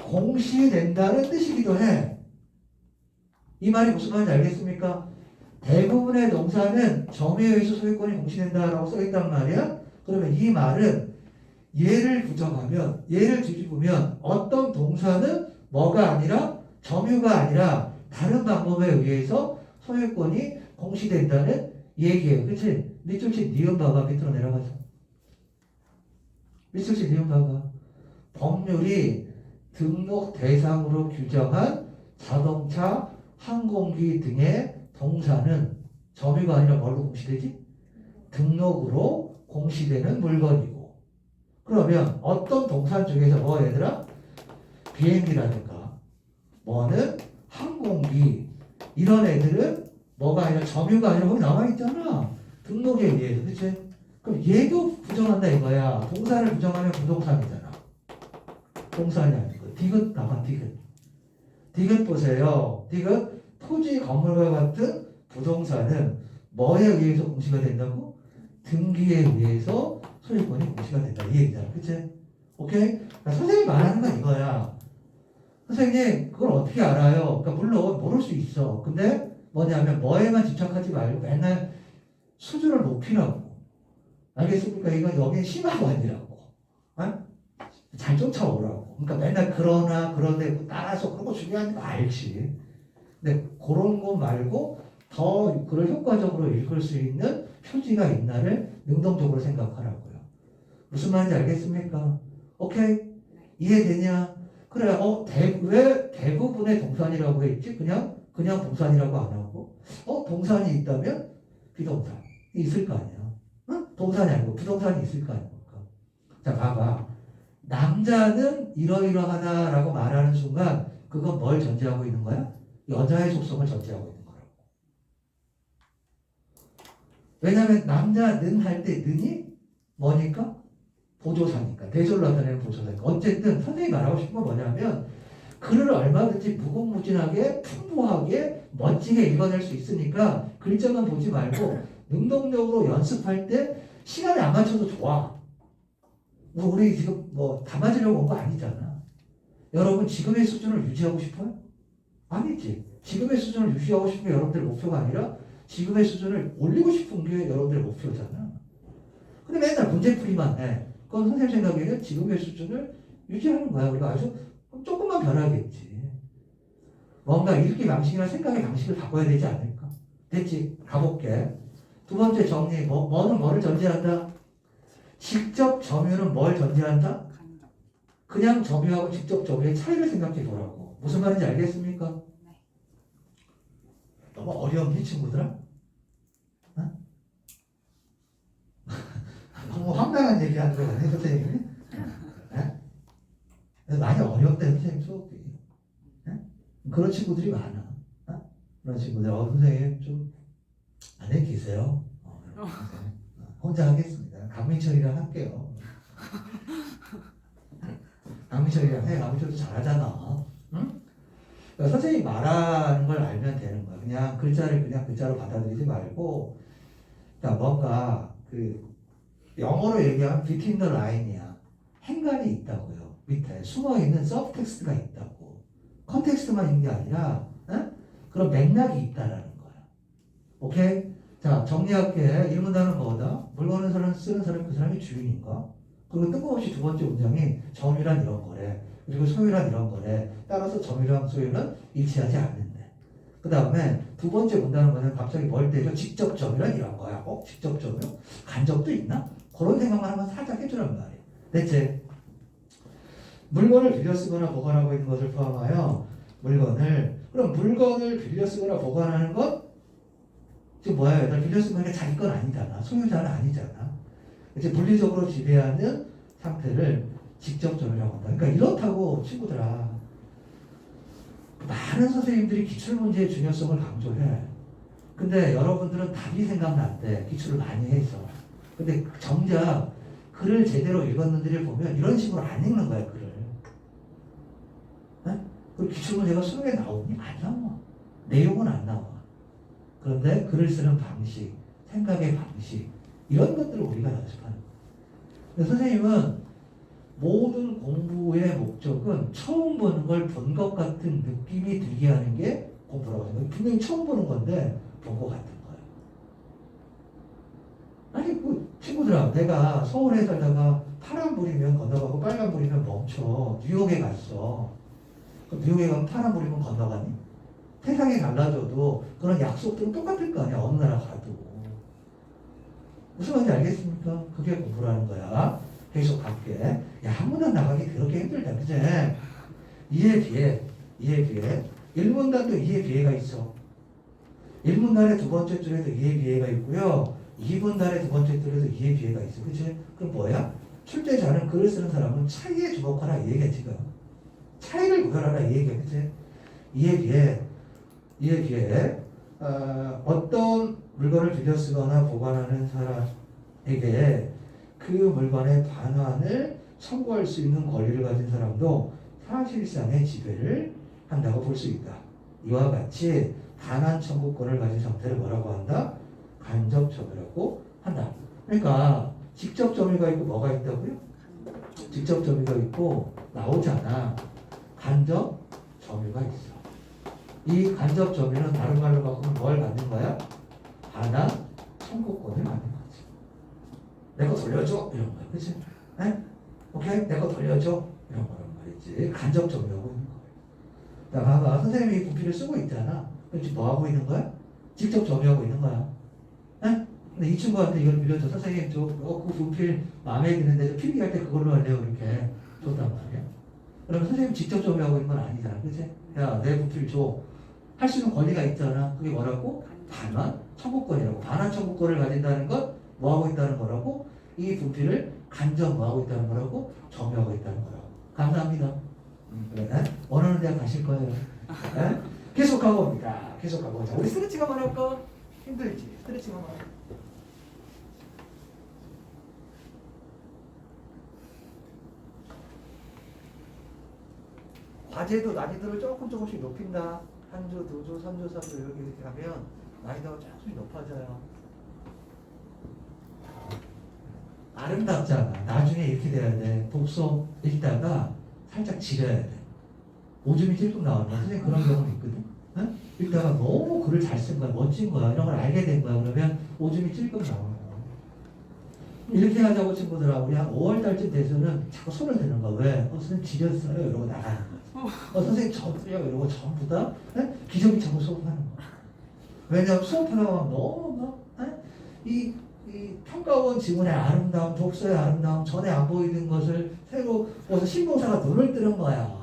공시된다는 뜻이기도 해. 이 말이 무슨 말인지 알겠습니까? 대부분의 동사는 점유에 의해서 소유권이 공시된다라고 써있단 말이야. 그러면 이 말은 얘를 부정하면, 얘를 뒤집으면 어떤 동사는 뭐가 아니라 점유가 아니라 다른 방법에 의해서 소유권이 공시된다는 얘기예요. 그치? 밑줄치 니은 봐봐. 밑으로 내려가서. 밑줄치 니은 봐봐. 법률이 등록 대상으로 규정한 자동차, 항공기 등의 동사는 점유가 아니라 뭘로 공시되지? 등록으로 공시되는 물건이고. 그러면 어떤 동사 중에서 뭐 얘들아? 비행기라든가 뭐는 항공기 이런 애들은 뭐가 아니라 점유가 아니라 거기 나와 있잖아. 등록에 의해서. 그치? 그럼 얘도 부정한다 이거야. 동사를 부정하면 부동산이잖아. 동산이 아니고. 디귿 나와 디귿. 디귿 보세요. 디귿 토지 건물과 같은 부동산은 뭐에 의해서 공시가 된다고? 등기에 의해서 소유권이 공시가 된다. 이 얘기잖아. 그치? 오케이? 그러니까 선생님이 말하는 건 이거야. 선생님 그걸 어떻게 알아요? 그러니까 물론 모를 수 있어. 근데 뭐냐면 뭐에만 집착하지 말고 맨날 수준을 높이라고. 알겠습니까? 이건 여기는 심화가 아니라고. 어? 잘 쫓아오라고. 그러니까 맨날 그러나 그런데 따라서 그런 거 중요한 거 알지. 근데 그런 거 말고 더 그걸 효과적으로 읽을 수 있는 표지가 있나를 능동적으로 생각하라고요. 무슨 말인지 알겠습니까? 오케이? 이해되냐? 그래, 왜 대부분의 동산이라고 했지? 그냥 동산이라고 안 하고, 동산이 있다면 비동산이 있을 거 아니야. 응? 동산이 아니고 부동산이 있을 거 아닙니까? 자, 봐봐. 남자는 이러이러하다라고 말하는 순간, 그건 뭘 전제하고 있는 거야? 여자의 속성을 전제하고 있는 거라고. 왜냐면 남자는 할 때 는이 뭐니까? 보조사니까. 대절로 나타내는 보조사니까. 어쨌든 선생님이 말하고 싶은 건 뭐냐면 글을 얼마든지 무궁무진하게 풍부하게 멋지게 읽어낼 수 있으니까 글자만 보지 말고 능동적으로 연습할 때 시간에 안 맞춰도 좋아. 우리 지금 뭐 다 맞으려고 온 거 아니잖아. 여러분 지금의 수준을 유지하고 싶어요? 아니지. 지금의 수준을 유지하고 싶은 게 여러분들의 목표가 아니라 지금의 수준을 올리고 싶은 게 여러분들의 목표잖아. 근데 맨날 문제풀이만 해. 그건 선생님 생각에는 지금의 수준을 유지하는 거야. 우리가 아주 조금만 변하겠지. 뭔가 읽기 방식이나 생각의 방식을 바꿔야 되지 않을까? 됐지? 가볼게. 두 번째 정리. 뭐는 뭐를 전제한다? 직접 점유는 뭘 전제한다? 그냥 점유하고 직접 점유의 차이를 생각해 보라고. 무슨 말인지 알겠습니까? 너무 어려운데 친구들아? 어? 너무 황당한 얘기 하는 거 같네 선생님이. 많이 어렵대 선생님 수업이. 그런 친구들이 많아. 그런 친구들 선생님 좀 안녕히 계세요. 혼자 하겠습니다. 강민철이랑 할게요. 강민철이랑 해. 강민철도 잘하잖아. 응? 그러니까 선생님이 말하는 걸 알면 되는 거야. 그냥 글자를 그냥 글자로 받아들이지 말고, 그러니까 뭔가 그 영어로 얘기하면 between the line이야. 행간이 있다고요. 밑에 숨어 있는 서브텍스트가 있다고. 컨텍스트만 있는 게 아니라, 응? 그런 맥락이 있다라는 거야. 오케이? 자, 정리할게. 일문단은 뭐다? 물건을 쓰는 사람이 그 사람이 주인인가? 그리고 뜬금없이 두 번째 문장이 점유란 이런 거래. 그리고 소유란 이런 거래. 따라서 점유랑 소유는 일치하지 않는데. 그 다음에 두 번째 문단은 뭐냐면 갑자기 뭘 때려? 직접 점유란 이런 거야. 직접 점유? 간접도 있나? 그런 생각만 하면 살짝 해주란 말이야. 대체 물건을 빌려 쓰거나 보관하고 있는 것을 포함하여 그럼 물건을 빌려 쓰거나 보관하는 것? 지금 뭐야? 얘들 빌려 쓰는 게 자기 건 아니잖아. 소유자는 아니잖아. 이제 물리적으로 지배하는 상태를 직접 점유라고 한다. 그러니까 이렇다고 친구들아. 많은 선생님들이 기출문제의 중요성을 강조해. 근데 여러분들은 답이 생각날 때 기출을 많이 해서. 근데 정작 글을 제대로 읽었는지를 보면 이런 식으로 안 읽는 거야, 글을. 네? 그리고 기출문제가 수능에 나오니? 안 나와. 내용은 안 나와. 그런데 글을 쓰는 방식, 생각의 방식, 이런 것들을 우리가 연습하는 거예요. 선생님은 모든 공부의 목적은 처음 보는 걸 본 것 같은 느낌이 들게 하는 게 공부라고 생각해요. 분명히 처음 보는 건데 본 것 같은 거예요. 아니, 그 친구들아, 내가 서울에 살다가 파란불이면 건너가고 빨간불이면 멈춰. 뉴욕에 갔어. 뉴욕에 가면 파란불이면 건너가니? 세상이 달라져도 그런 약속들은 똑같을 거 아니야. 어느 나라 가도. 무슨 말인지 알겠습니까? 그게 공부라는 거야. 계속 갈게. 야, 한 문단 나가기 그렇게 힘들다. 그제? 이에 비해. 1문단도 이에 비해가 있어. 1문단의 두 번째 줄에도 이에 비해가 있고요. 2문단의 두 번째 줄에도 이에 비해가 있어. 그치? 그럼 뭐야? 출제자는 글을 쓰는 사람은 차이에 주목하라 이 얘기야, 지금. 차이를 구별하라 이 얘기야. 그치? 이에 비해 어떤 물건을 빌려 쓰거나 보관하는 사람에게 그 물건의 반환을 청구할 수 있는 권리를 가진 사람도 사실상의 지배를 한다고 볼 수 있다. 이와 같이 반환 청구권을 가진 상태를 뭐라고 한다? 간접 점유라고 한다. 그러니까 직접 점유가 있고 뭐가 있다고요? 직접 점유가 있고 나오잖아. 간접 점유가 있어. 이 간접 점유는 다른 말로 바꾸면 뭘 갖는 거야? 반환 청구권을 갖는 거지. 내 거 돌려줘 이런 거야, 그렇지? 네? 오케이, 내 거 돌려줘 이런 거란 말이지. 간접 점유하고 있는 거야. 자, 봐봐, 선생님이 이 분필을 쓰고 있잖아. 그럼 지금 뭐 하고 있는 거야? 직접 점유하고 있는 거야. 네? 근데 이 친구한테 이걸 빌려줘. 선생님, 그 분필 마음에 드는데 저 필기할 때 그걸로 할래요. 이렇게 줬단 말이야. 그러면 선생님 직접 점유하고 있는 건 아니잖아, 그렇지? 야, 내 분필 줘. 할 수 있는 권리가 있잖아. 그게 뭐라고? 반환 청구권이라고. 반환 청구권을 가진다는 건 뭐하고 있다는 거라고? 이 분필을 간접 뭐하고 있다는 거라고? 점유하고 있다는 거라고. 감사합니다. 그래. 원하는 대학 가실 거예요. 네? 계속하고 옵니다. 계속하고. 자, 우리 스트레칭 한번 할까? 힘들지? 스트레칭 한번 할까? 과제도 난이도를 조금씩 높인다. 한 주, 두 주, 3주, 4주 이렇게 가면 난이도가 조금씩 높아져요. 아름답잖아. 나중에 이렇게 돼야 돼. 독서 읽다가 살짝 지려야 돼. 오줌이 찔끔 나온다. 선생님 그런 경우는 있거든. 응? 읽다가 너무 글을 잘 쓴 거야. 멋진 거야. 이런 걸 알게 된 거야. 그러면 오줌이 찔끔 나와요. 이렇게 하자고 친구들아. 우리 한 5월 달쯤 돼서는 자꾸 손을 대는 거야. 왜? 선생님 지렸어요. 이러고 나가는 거야. 선생님 저도요. 이러고 전부 다 기저귀 차고 수업하는 거야. 왜냐하면 수업하다 보면 너무 막 이 평가원 지문의 아름다움, 독서의 아름다움, 전에 안 보이는 것을 새로 보서 신봉사가 눈을 뜨는 거야.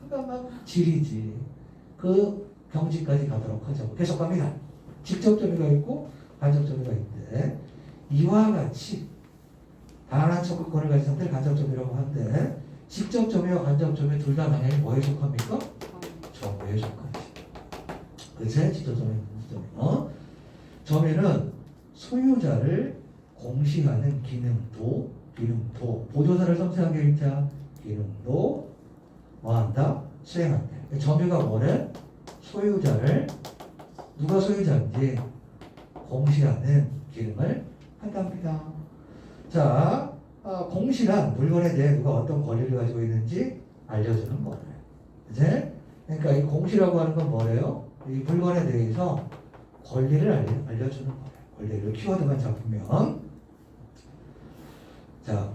그러니까 막 지리지. 그 경지까지 가도록 하자고. 계속 갑니다. 직접 점유가 있고 간접 점유가 있대. 이와 같이 반환 청구권을 가진 상태를 간접 점유라고 하는데 직접 점유와 간접 점유 둘 다 당연히 뭐에 속합니까? 점유에 속하지. 그치? 직접 점유, 점유. 점유는 소유자를 공시하는 기능도, 보조사를 섬세하게 읽자. 기능도, 뭐한다? 수행한다. 점유가 뭐래? 소유자를 누가 소유자인지 공시하는 기능을 한답니다. 자, 공시란 물건에 대해 누가 어떤 권리를 가지고 있는지 알려주는 거예요. 이제 그러니까 이 공시라고 하는 건 뭐래요? 이 물건에 대해서 권리를 알려주는 거예요. 권리를 키워드만 잡으면 자,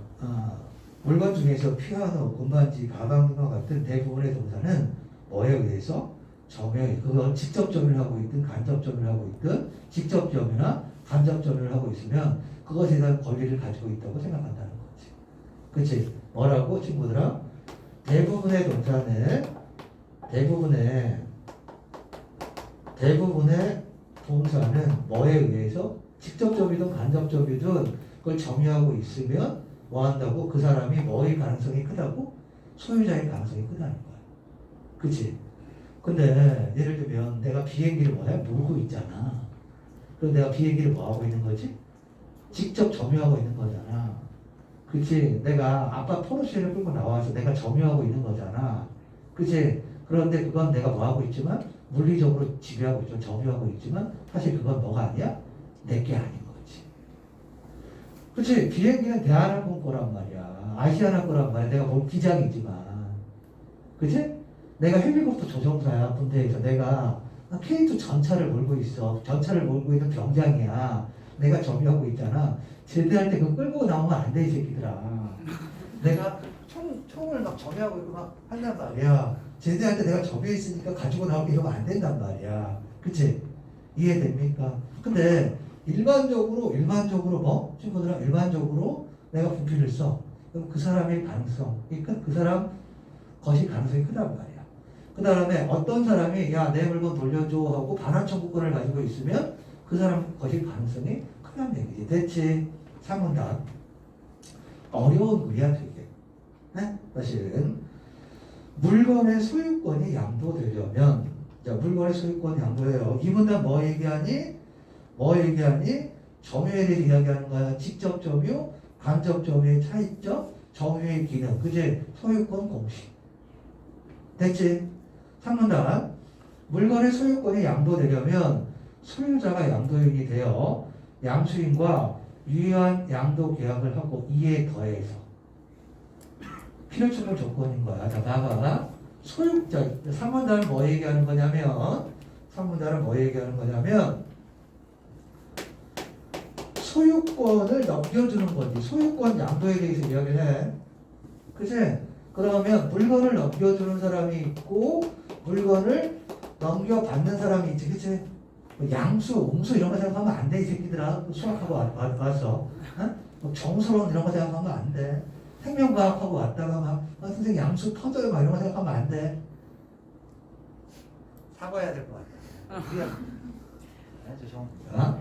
물건 중에서 피아노, 건반지, 가방 등과 같은 대부분의 동사는 뭐에 의해서? 점유에, 그건 직접 점유를 하고 있든 간접 점유를 하고 있든 직접 점유나 간접 점유를 하고 있으면 그것에 대한 권리를 가지고 있다고 생각한다는 거지. 그치? 뭐라고 친구들아? 대부분의 동사는 뭐에 의해서 직접 점유든 간접 점유든 그걸 점유하고 있으면 뭐 한다고? 그 사람이 뭐의 가능성이 크다고? 소유자의 가능성이 크다는 거야. 그치? 근데 예를 들면 내가 비행기를 몰고 있잖아. 그럼 내가 비행기를 뭐 하고 있는 거지? 직접 점유하고 있는 거잖아. 그치? 내가 아빠 포르쉐를 끌고 나와서 내가 점유하고 있는 거잖아. 그치? 그런데 그건 내가 뭐 하고 있지만 물리적으로 지배하고 있지만 점유하고 있지만 사실 그건 뭐가 아니야? 내게 아닌 거지. 그치? 비행기는 대한항공 거란 말이야. 아시아나 거란 말이야. 내가 뭐 기장이지만. 그치? 내가 헬리콥터 조종사야. 군대에서 내가 K2 전차를 몰고 있어. 전차를 몰고 있는 병장이야. 내가 점유하고 있잖아. 제대할 때 그거 끌고 나오면 안 돼, 이 새끼들아. 내가 총을 막 점유하고 있고 막 한단 말이야. 제대할 때 내가 점유했으니까 가지고 나오고 이러면 안 된단 말이야. 그치? 이해됩니까? 근데 일반적으로 뭐? 친구들아, 일반적으로 내가 부피를 써. 그럼 그 사람의 가능성, 그러니까 그 사람 것이 가능성이 크단 말이야. 그 다음에 어떤 사람이 야, 내 물건 돌려줘 하고 반환 청구권을 가지고 있으면 그 사람 것이 가능성이 크다는 얘기지. 됐지? 상문답. 어려운 글이야 되게. 네? 사실은 물건의 소유권이 양도되려면, 자, 물건의 소유권이 양도해요. 이 문단 뭐 얘기하니? 점유에 대해서 이야기하는 거야. 직접 점유, 간접 점유의 차이점, 점유의 기능. 그지? 소유권 공식. 됐지? 3문단. 물건의 소유권이 양도되려면 소유자가 양도인이 되어 양수인과 유효한 양도 계약을 하고 이에 더해서 필요충분 조건인 거야. 자, 봐봐. 소유자, 3문단은 뭐 얘기하는 거냐면 소유권을 넘겨주는 거지. 소유권 양도에 대해서 이야기를 해. 그치? 그러면 물건을 넘겨주는 사람이 있고 물건을 넘겨받는 사람이 있지. 그치? 양수, 옹수 이런 거 생각하면 안 돼, 이 새끼들아. 수학하고 왔어. 어? 정수론 이런 거 생각하면 안 돼. 생명과학하고 왔다가 막 선생님 양수 터져요 막 이런 거 생각하면 안 돼. 사과해야 될 것 같아. 미안. 죄송합니다.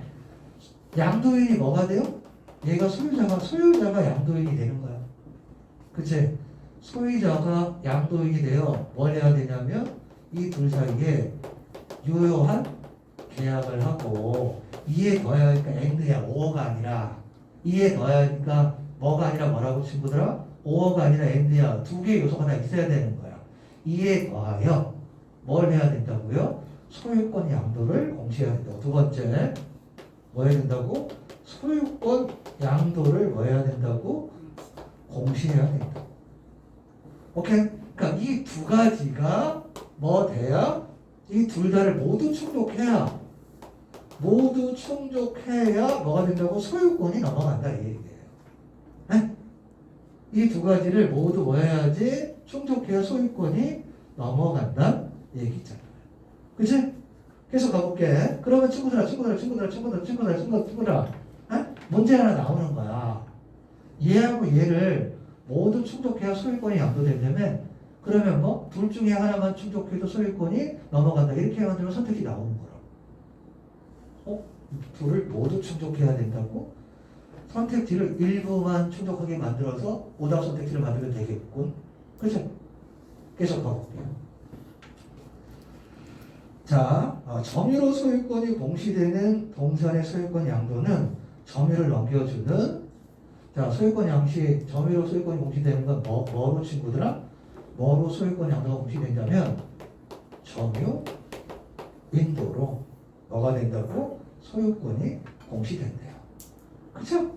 양도인이 뭐가 돼요? 얘가 소유자가 양도인이 되는 거야. 그치? 소유자가 양도인이 되어 뭘 해야 되냐면 이 둘 사이에 유효한 계약을 하고 이에 더해야 하니까 and야 5어가 아니라 이에 더해야 하니까 뭐가 아니라 뭐라고 친구들아? 5어가 아니라 and야 두 개의 요소가 다 있어야 되는 거야. 이에 더하여 뭘 해야 된다고요? 소유권 양도를 공시해야 된다고. 두 번째 뭐 해야 된다고? 소유권 양도를 뭐 해야 된다고? 공시해야 된다. 오케이? 그러니까 이 두 가지가 뭐 돼야? 이 둘 다를 모두 충족해야 뭐가 된다고? 소유권이 넘어간다 이 얘기예요. 네? 이 두 가지를 모두 뭐 해야지? 충족해야 소유권이 넘어간다 얘기잖아요. 그치? 계속 가볼게. 그러면 친구들아 문제 하나 나오는 거야. 얘하고 얘를 모두 충족해야 소유권이 양도되려면 그러면 뭐 둘 중에 하나만 충족해도 소유권이 넘어간다 이렇게 만들면 선택이 나오는 거라. 둘을 모두 충족해야 된다고? 선택지를 일부만 충족하게 만들어서 오답 선택지를 만들면 되겠군. 그렇죠? 계속 가볼게요. 자, 점유로 소유권이 공시되는 동산의 소유권 양도는 점유를 넘겨주는 자, 점유로 소유권이 공시되는 건 뭐로 친구들아? 뭐로 소유권 양도가 공시된다면 점유 인도로 뭐가 된다고? 소유권이 공시된대요. 그렇죠?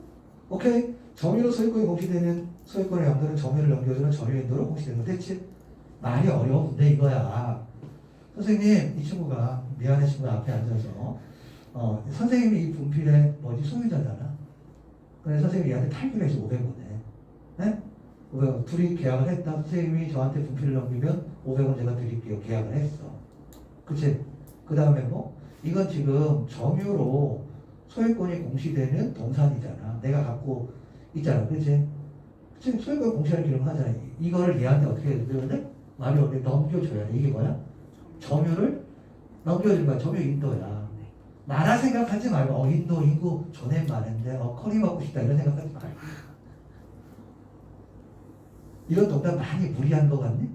오케이. 점유로 소유권이 공시되는 소유권의 양도는 점유를 넘겨주는 점유 인도로 공시되는 거 됐지? 말이 어려운데 이거야. 선생님 이 친구가 미안해 친구 앞에 앉아서 선생님이 이 분필의 뭐지 소유자잖아. 그래서 선생님이 얘한테 팔기로 해서 500원에 네? 500원. 둘이 계약을 했다. 선생님이 저한테 분필을 넘기면 500원 제가 드릴게요. 계약을 했어. 그치? 그 다음에 뭐? 이건 지금 점유로 소유권이 공시되는 동산이잖아. 내가 갖고 있잖아. 그치? 그치? 소유권 공시하는 기록을 하잖아. 이거를 얘한테 어떻게 해야 되는데? 말이 어떻게 넘겨줘야 돼. 이게 뭐야? 점유를 넘겨준 거야. 점유 인도야. 나라 생각하지 말고 인도 인구 존에 많은데 커리 먹고 싶다 이런 생각하지 말고. 이런 동작 많이 무리한 거 같니?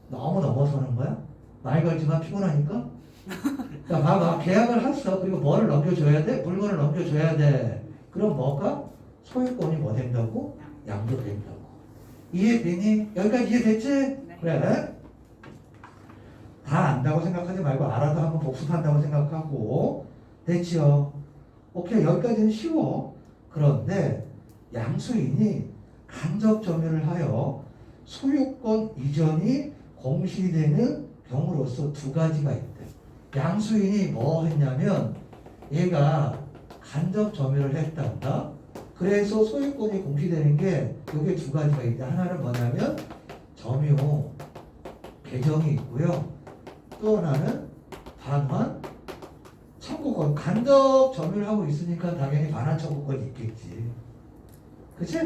너무 넘어서는 거야? 말 걸지만 피곤하니까? 자, 봐봐. 계약을 했어. 그리고 뭐를 넘겨줘야 돼? 물건을 넘겨줘야 돼. 그럼 뭐가? 소유권이 뭐 된다고? 양도된다고. 이해되니? 여기까지 이해됐지? 네. 그래. 다 안다고 생각하지 말고 알아도 한번 복습한다고 생각하고 됐죠? 오케이. 여기까지는 쉬워. 그런데 양수인이 간접 점유를 하여 소유권 이전이 공시되는 경우로서 두 가지가 있대. 양수인이 뭐 했냐면 얘가 간접 점유를 했단다. 그래서 소유권이 공시되는 게 이게 두 가지가 있대. 하나는 뭐냐면 점유 개정이 있고요. 또 하나는 반환 청구권. 간접 점유를 하고 있으니까 당연히 반환 청구권이 있겠지. 그치?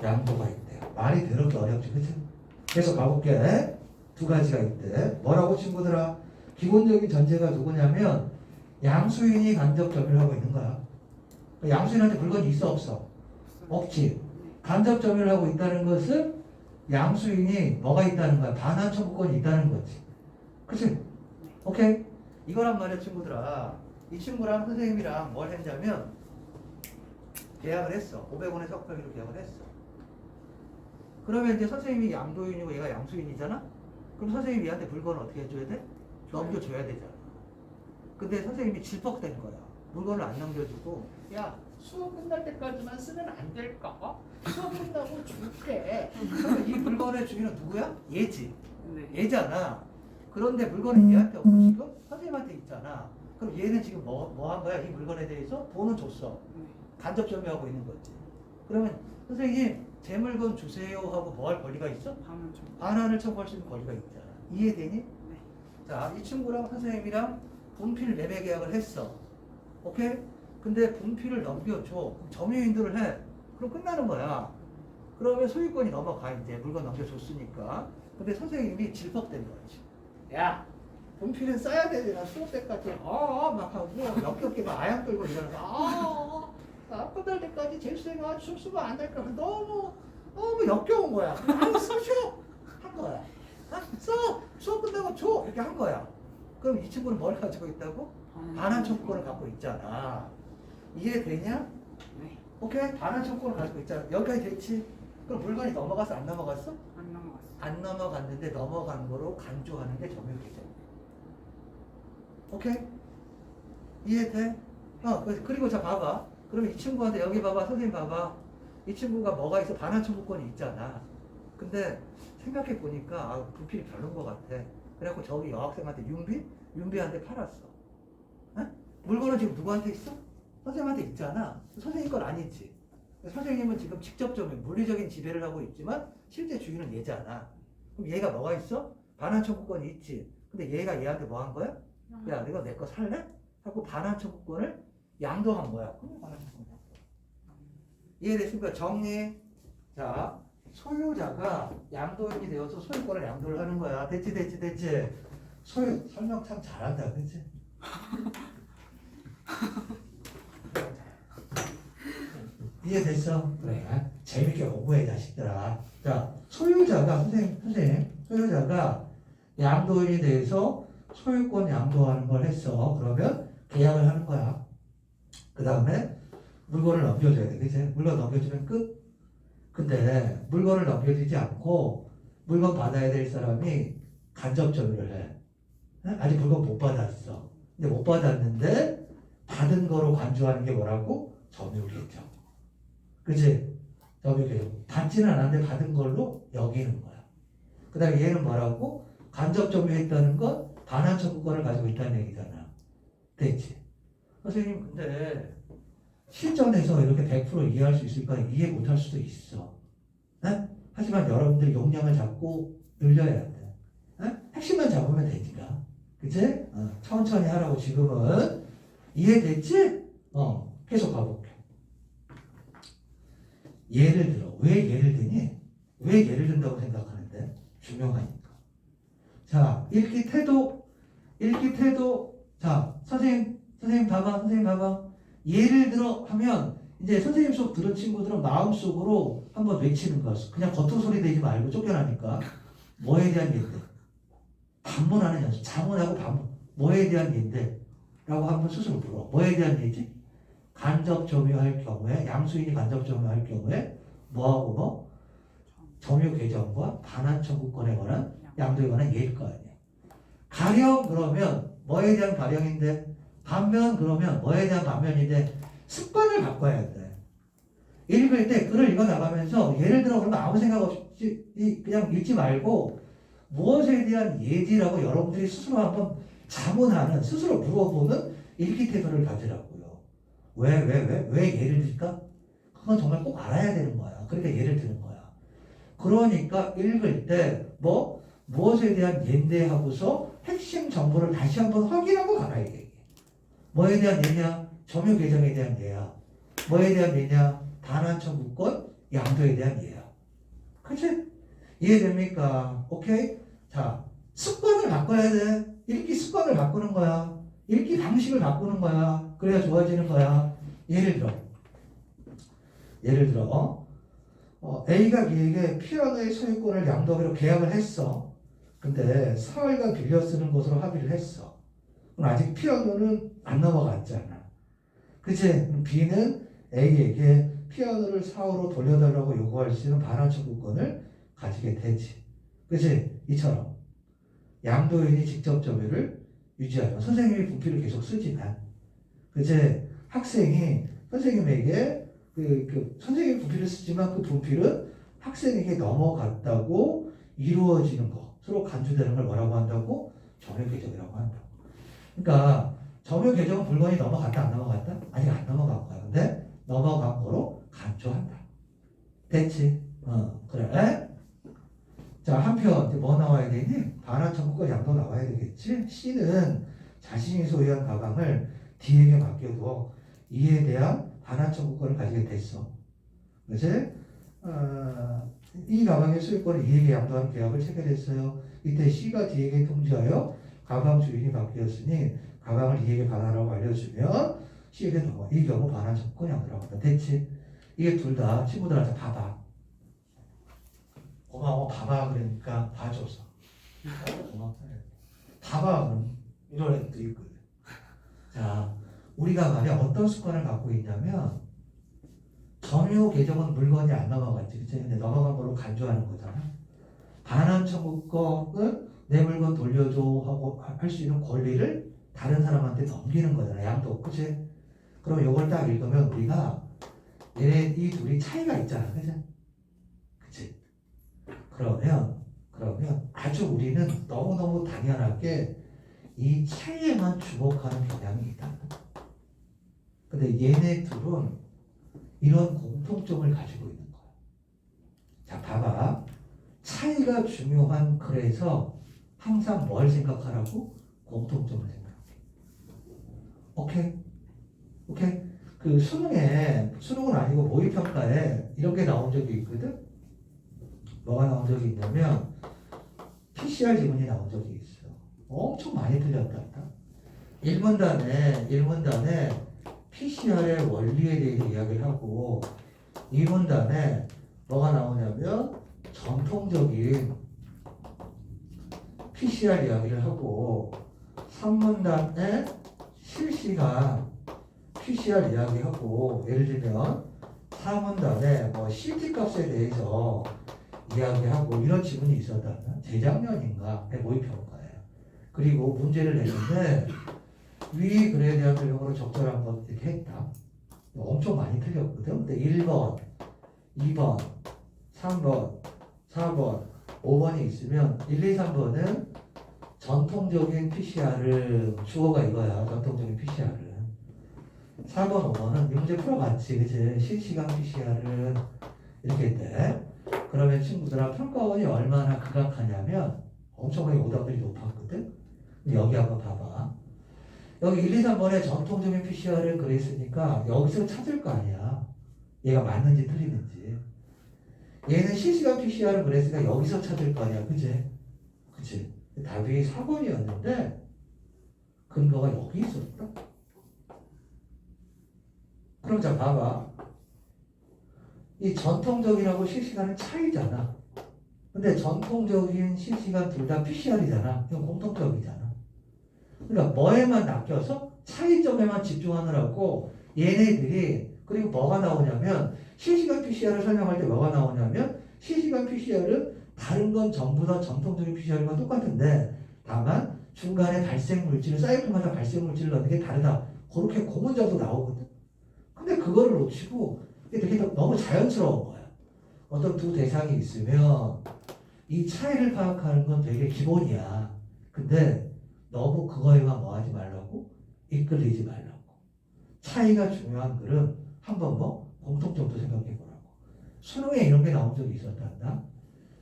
양도가 있대요. 말이 들었기 어렵지, 그치? 계속 가볼게. 두 가지가 있대. 뭐라고 친구들아? 기본적인 전제가 누구냐면 양수인이 간접 점유를 하고 있는 거야. 양수인한테 물건이 있어 없어? 없지. 간접 점유를 하고 있다는 것은 양수인이 뭐가 있다는 거야? 반환 청구권이 있다는 거지. 그치? 오케이? 이거란 말이야 친구들아. 이 친구랑 선생님이랑 뭘 했냐면 계약을 했어. 500원에 석평이로 계약을 했어. 그러면 이제 선생님이 양도인이고 얘가 양수인이잖아? 그럼 선생님이 얘한테 물건을 어떻게 해줘야 돼? 넘겨줘야 되잖아. 근데 선생님이 질퍽된 거야. 물건을 안 넘겨주고 야, 수업 끝날 때까지만 쓰면 안 될까? 수업 끝나고 줄게. 그러면 이 물건의 주인은 누구야? 얘지. 네. 얘잖아. 그런데 물건이 얘한테 없고 지금 선생님한테 있잖아. 그럼 얘는 지금 뭐 한 거야? 이 물건에 대해서 돈은 줬어. 간접 점유하고 있는 거지. 그러면 선생님 제 물건 주세요 하고 뭐 할 권리가 있어? 반환 좀. 반환을 청구할 수 있는 권리가 있잖아. 이해되니? 네. 자, 이 친구랑 선생님이랑 분필 매매 계약을 했어. 오케이? 근데 분필을 넘겨줘. 그럼 점유 인도를 해. 그럼 끝나는 거야. 그러면 소유권이 넘어가 이제 물건 넘겨줬으니까. 근데 선생님이 질퍽된 거지. 야, 분필은 써야 되잖아. 수업 때까지 막 하고 역겹게 막 아양 끌고 이러면서 끝날 때까지 재수생아 수업 쓰면 안 될까? 너무 역겨운 거야. 써줘 한 거야. 써 수업 끝나고 줘 이렇게 한 거야. 그럼 이 친구는 뭘 가지고 있다고? 반환 청구권을 갖고 있잖아. 이해되냐? 네. 오케이? 반환 청구권을 가지고 있잖아. 여기까지 됐지? 그럼 물건이 넘어갔어? 안 넘어갔어? 안 넘어갔어. 안 넘어갔는데 넘어간 거로 간주하는 게 점유 개정. 오케이? 이해돼? 그리고 자 봐봐. 그러면 이 친구한테 여기 봐봐. 선생님 봐봐. 이 친구가 뭐가 있어? 반환 청구권이 있잖아. 근데 생각해 보니까 분필이 별론 것 같아. 그래갖고 저기 여학생한테 윤비한테 팔았어. 에? 물건은 지금 누구한테 있어? 선생님한테 있잖아. 선생님 건 아니지. 선생님은 지금 직접 좀 물리적인 지배를 하고 있지만 실제 주인은 얘잖아. 그럼 얘가 뭐가 있어? 반환 청구권이 있지. 근데 얘가 얘한테 뭐 한 거야? 야, 내가 내 거 살래? 하고 반환 청구권을 양도한 거야. 그럼 반환 청구권. 이해됐습니까? 정리. 자, 소유자가 양도인이 되어서 소유권을 양도를 하는 거야. 됐지. 소유 설명 참 잘한다, 그렇지? 이해됐어? 그래. 재밌게 공부해, 자식들아. 자, 선생님, 소유자가 양도인이 대해서 소유권 양도하는 걸 했어. 그러면 계약을 하는 거야. 그 다음에 물건을 넘겨줘야 돼. 그치? 물건 넘겨주면 끝? 근데 물건을 넘겨주지 않고 물건 받아야 될 사람이 간접 점유를 해. 아직 물건 못 받았어. 근데 못 받았는데 받은 거로 간주하는 게 뭐라고? 점유계정. 그치? 점유계정. 받지는 않았는데 받은 걸로 여기는 거야. 그 다음에 얘는 뭐라고? 간접 점유했다는 건 반환 청구권을 가지고 있다는 얘기잖아. 됐지? 선생님 근데 실전에서 이렇게 100% 이해할 수 있을까? 이해 못할 수도 있어. 네? 하지만 여러분들 용량을 잡고 늘려야 돼. 네? 핵심만 잡으면 되니까. 그치? 천천히 하라고 지금은. 이해됐지? 계속 가볼게. 예를 들어. 왜 예를 드니? 왜 예를 든다고 생각하는데? 중요하니까. 자, 읽기 태도. 자, 선생님 봐봐. 예를 들어 하면 이제 선생님 수업 들은 친구들은 마음속으로 한번 외치는 거야. 그냥 겉으로 소리 내지 말고 쫓겨나니까. 뭐에 대한 예인데? 반문하는 연습. 자문하고 반문. 뭐에 대한 예인데? 라고 한번 스스로 물어. 뭐에 대한 예지? 간접 점유할 경우에, 양수인이 간접 점유할 경우에 뭐하고 뭐? 점유 계정과 반환 청구권에 관한 양도에 관한 예일 거 아니야. 가령 그러면 뭐에 대한 가령인데? 반면 그러면 뭐에 대한 반면인데? 습관을 바꿔야 돼. 읽을 때 글을 읽어 나가면서 예를 들어 그러면 아무 생각 없이 그냥 읽지 말고 무엇에 대한 예지라고 여러분들이 스스로 한번 자문하는, 스스로 물어보는 읽기 태도를 가지라고요. 왜 예를 들까? 그건 정말 꼭 알아야 되는 거야. 그러니까 예를 드는 거야. 그러니까 읽을 때 무엇에 대한 예인데 하고서 핵심 정보를 다시 한번 확인하고 가라 이게. 뭐에 대한 예냐? 점유 계정에 대한 예야. 뭐에 대한 예냐? 반환 청구권, 양도에 대한 예야. 그치? 이해됩니까? 오케이? 자, 습관을 바꿔야 돼. 읽기 습관을 바꾸는 거야. 읽기 방식을 바꾸는 거야. 그래야 좋아지는 거야. 예를 들어 A가 B에게 피아노의 소유권을 양도하기로 계약을 했어. 근데 사흘간 빌려 쓰는 것으로 합의를 했어. 그럼 아직 피아노는 안 넘어갔잖아. 그치? 그럼 B는 A에게 피아노를 사후로 돌려달라고 요구할 수 있는 반환 청구권을 가지게 되지. 그치? 이처럼 양도인이 직접 점유를 유지하죠. 선생님이 분필을 계속 쓰지만, 그치? 학생이 선생님에게 선생님이 분필을 쓰지만 그 분필은 학생에게 넘어갔다고 이루어지는 거, 서로 간주되는 걸 뭐라고 한다고? 점유계정이라고 한다고. 그러니까 점유계정은 물건이 넘어갔다 안 넘어갔다? 아직 안 넘어간 거야. 근데 넘어간 거로 간주한다. 됐지? 그래. 자, 한편 이제 뭐 나와야 되니? 반환 청구권 양도 나와야 되겠지? C는 자신이 소유한 가방을 D에게 맡겨도 이에 대한 반환 청구권을 가지게 됐어. 그치? 이 가방의 소유권을 E에게 양도하는 계약을 체결했어요. 이때 C가 D에게 통지하여 가방 주인이 바뀌었으니 가방을 E에게 반환하라고 알려주면 C에게 넘어. 이 경우 반환 청구권 양도라고 한다. 됐지? 이게 둘 다 친구들한테 봐봐. 고마워 봐봐 그러니까 봐줘서 고마워 봐봐 그럼 이런 애도 있거든. 자, 우리가 말이야 어떤 습관을 갖고 있냐면 점유 계정은 물건이 안 넘어갔지, 그치? 근데 넘어간 걸로 간주하는 거잖아. 반환 청구권은 내 물건 돌려줘 하고 할 수 있는 권리를 다른 사람한테 넘기는 거잖아. 양도, 그치? 그럼 이걸 딱 읽으면 우리가 얘네 이 둘이 차이가 있잖아, 그치? 그치? 그러면 아주 우리는 너무너무 당연하게 이 차이에만 주목하는 경향이 있다. 근데 얘네 둘은 이런 공통점을 가지고 있는 거야. 자, 봐봐. 차이가 중요한 글에서 항상 뭘 생각하라고? 공통점을 생각해. 오케이? 그 수능은 아니고 모의평가에 이런 게 나온 적이 있거든? 뭐가 나온 적이 있냐면 PCR 지문이 나온 적이 있어. 엄청 많이 틀렸다. 1문단에 PCR의 원리에 대해서 이야기를 하고 2문단에 뭐가 나오냐면 전통적인 PCR 이야기를 하고 3문단에 실시간 PCR 이야기하고 예를 들면 4문단에 CT 값에 대해서 이야기하고 이런 지문이 있었다면 재작년인가 모의평가예요. 그리고 문제를 냈는데 위 글에 대한 설명으로 적절한 것 이렇게 했다. 엄청 많이 틀렸거든. 근데 1번, 2번, 3번, 4번, 5번이 있으면 1, 2, 3번은 전통적인 PCR은 주어가 이거야. 전통적인 PCR은 4번, 5번은 이 문제 풀어봤지, 그치? 실시간 PCR은 이렇게 돼. 그러면 친구들아 평가원이 얼마나 극악하냐면 엄청나게 오답률이 높았거든. 여기 한번 봐봐. 여기 1, 2, 3번에 전통적인 PCR을 그랬으니까 여기서 찾을 거 아니야. 얘가 맞는지 틀리는지. 얘는 실시간 PCR을 그랬으니까 여기서 찾을 거 아니야. 그치? 그치? 답이 4번이었는데 근거가 여기 있었다. 그럼 자 봐봐. 이 전통적이라고 실시간은 차이잖아. 근데 전통적인 실시간 둘 다 PCR이잖아. 이건 공통점이잖아. 그러니까 뭐에만 낚여서 차이점에만 집중하느라고 얘네들이 그리고 뭐가 나오냐면 실시간 PCR을 설명할 때 뭐가 나오냐면 실시간 PCR은 다른 건 전부 다 전통적인 PCR과 똑같은데 다만 중간에 발생 물질을 사이클마다 발생 물질을 넣는 게 다르다. 그렇게 고문자도 나오거든. 근데 그거를 놓치고 이게 되게 너무 자연스러운 거야. 어떤 두 대상이 있으면 이 차이를 파악하는 건 되게 기본이야. 근데 너무 그거에만 뭐 하지 말라고? 이끌리지 말라고. 차이가 중요한 글은 한번 뭐 공통점도 생각해 보라고. 수능에 이런 게 나온 적이 있었단다.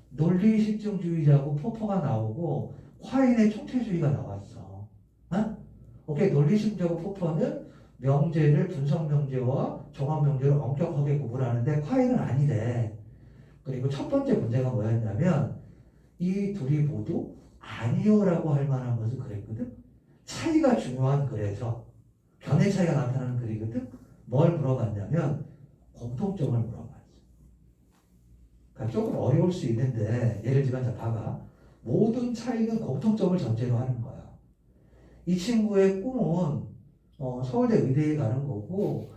논리실증주의자고 포퍼가 나오고 콰인의 총체주의가 나왔어. 어? 오케이, 논리실증주의자고 포퍼는 명제를 분석 명제와 종합 명제로 엄격하게 구분하는데 콰인은 아니래. 그리고 첫 번째 문제가 뭐였냐면 이 둘이 모두 아니요라고 할 만한 것을 그랬거든. 차이가 중요한 글에서 견해 차이가 나타나는 글이거든. 뭘 물어봤냐면 공통점을 물어봤어. 그러니까 조금 어려울 수 있는데 예를 들면 자 봐봐. 모든 차이는 공통점을 전제로 하는 거야. 이 친구의 꿈은 서울대 의대에 가는 거고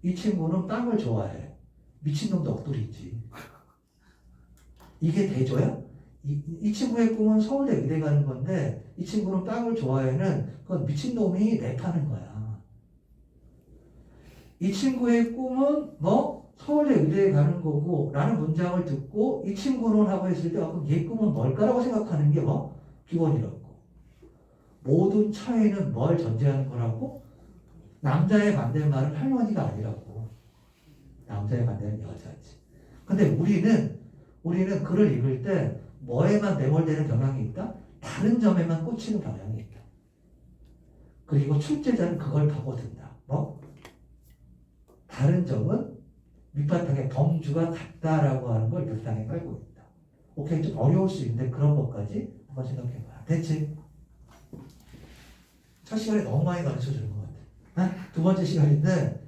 이 친구는 빵을 좋아해. 미친놈도 억둘이 있지. 이게 대조야? 이 친구의 꿈은 서울대 의대 가는 건데 이 친구는 빵을 좋아해는 그건 미친놈이 랩하는 거야. 이 친구의 꿈은 뭐 서울대 의대에 가는 거고 라는 문장을 듣고 이 친구는 하고 했을 때 그럼 얘 꿈은 뭘까라고 생각하는 게 뭐 기본이라고. 모든 차이는 뭘 전제하는 거라고? 남자의 반대말은 할머니가 아니라고. 남자의 반대는 여자지. 근데 우리는 글을 읽을 때 뭐에만 매몰되는 경향이 있다? 다른 점에만 꽂히는 경향이 있다. 그리고 출제자는 그걸 파고든다. 뭐? 다른 점은 밑바탕에 범주가 같다라고 하는 걸 밑바탕에 깔고 있다. 오케이, 좀 어려울 수 있는데 그런 것까지 한번 생각해봐. 됐지? 첫 시간에 너무 많이 가르쳐주는 것 같아. 두 번째 시간인데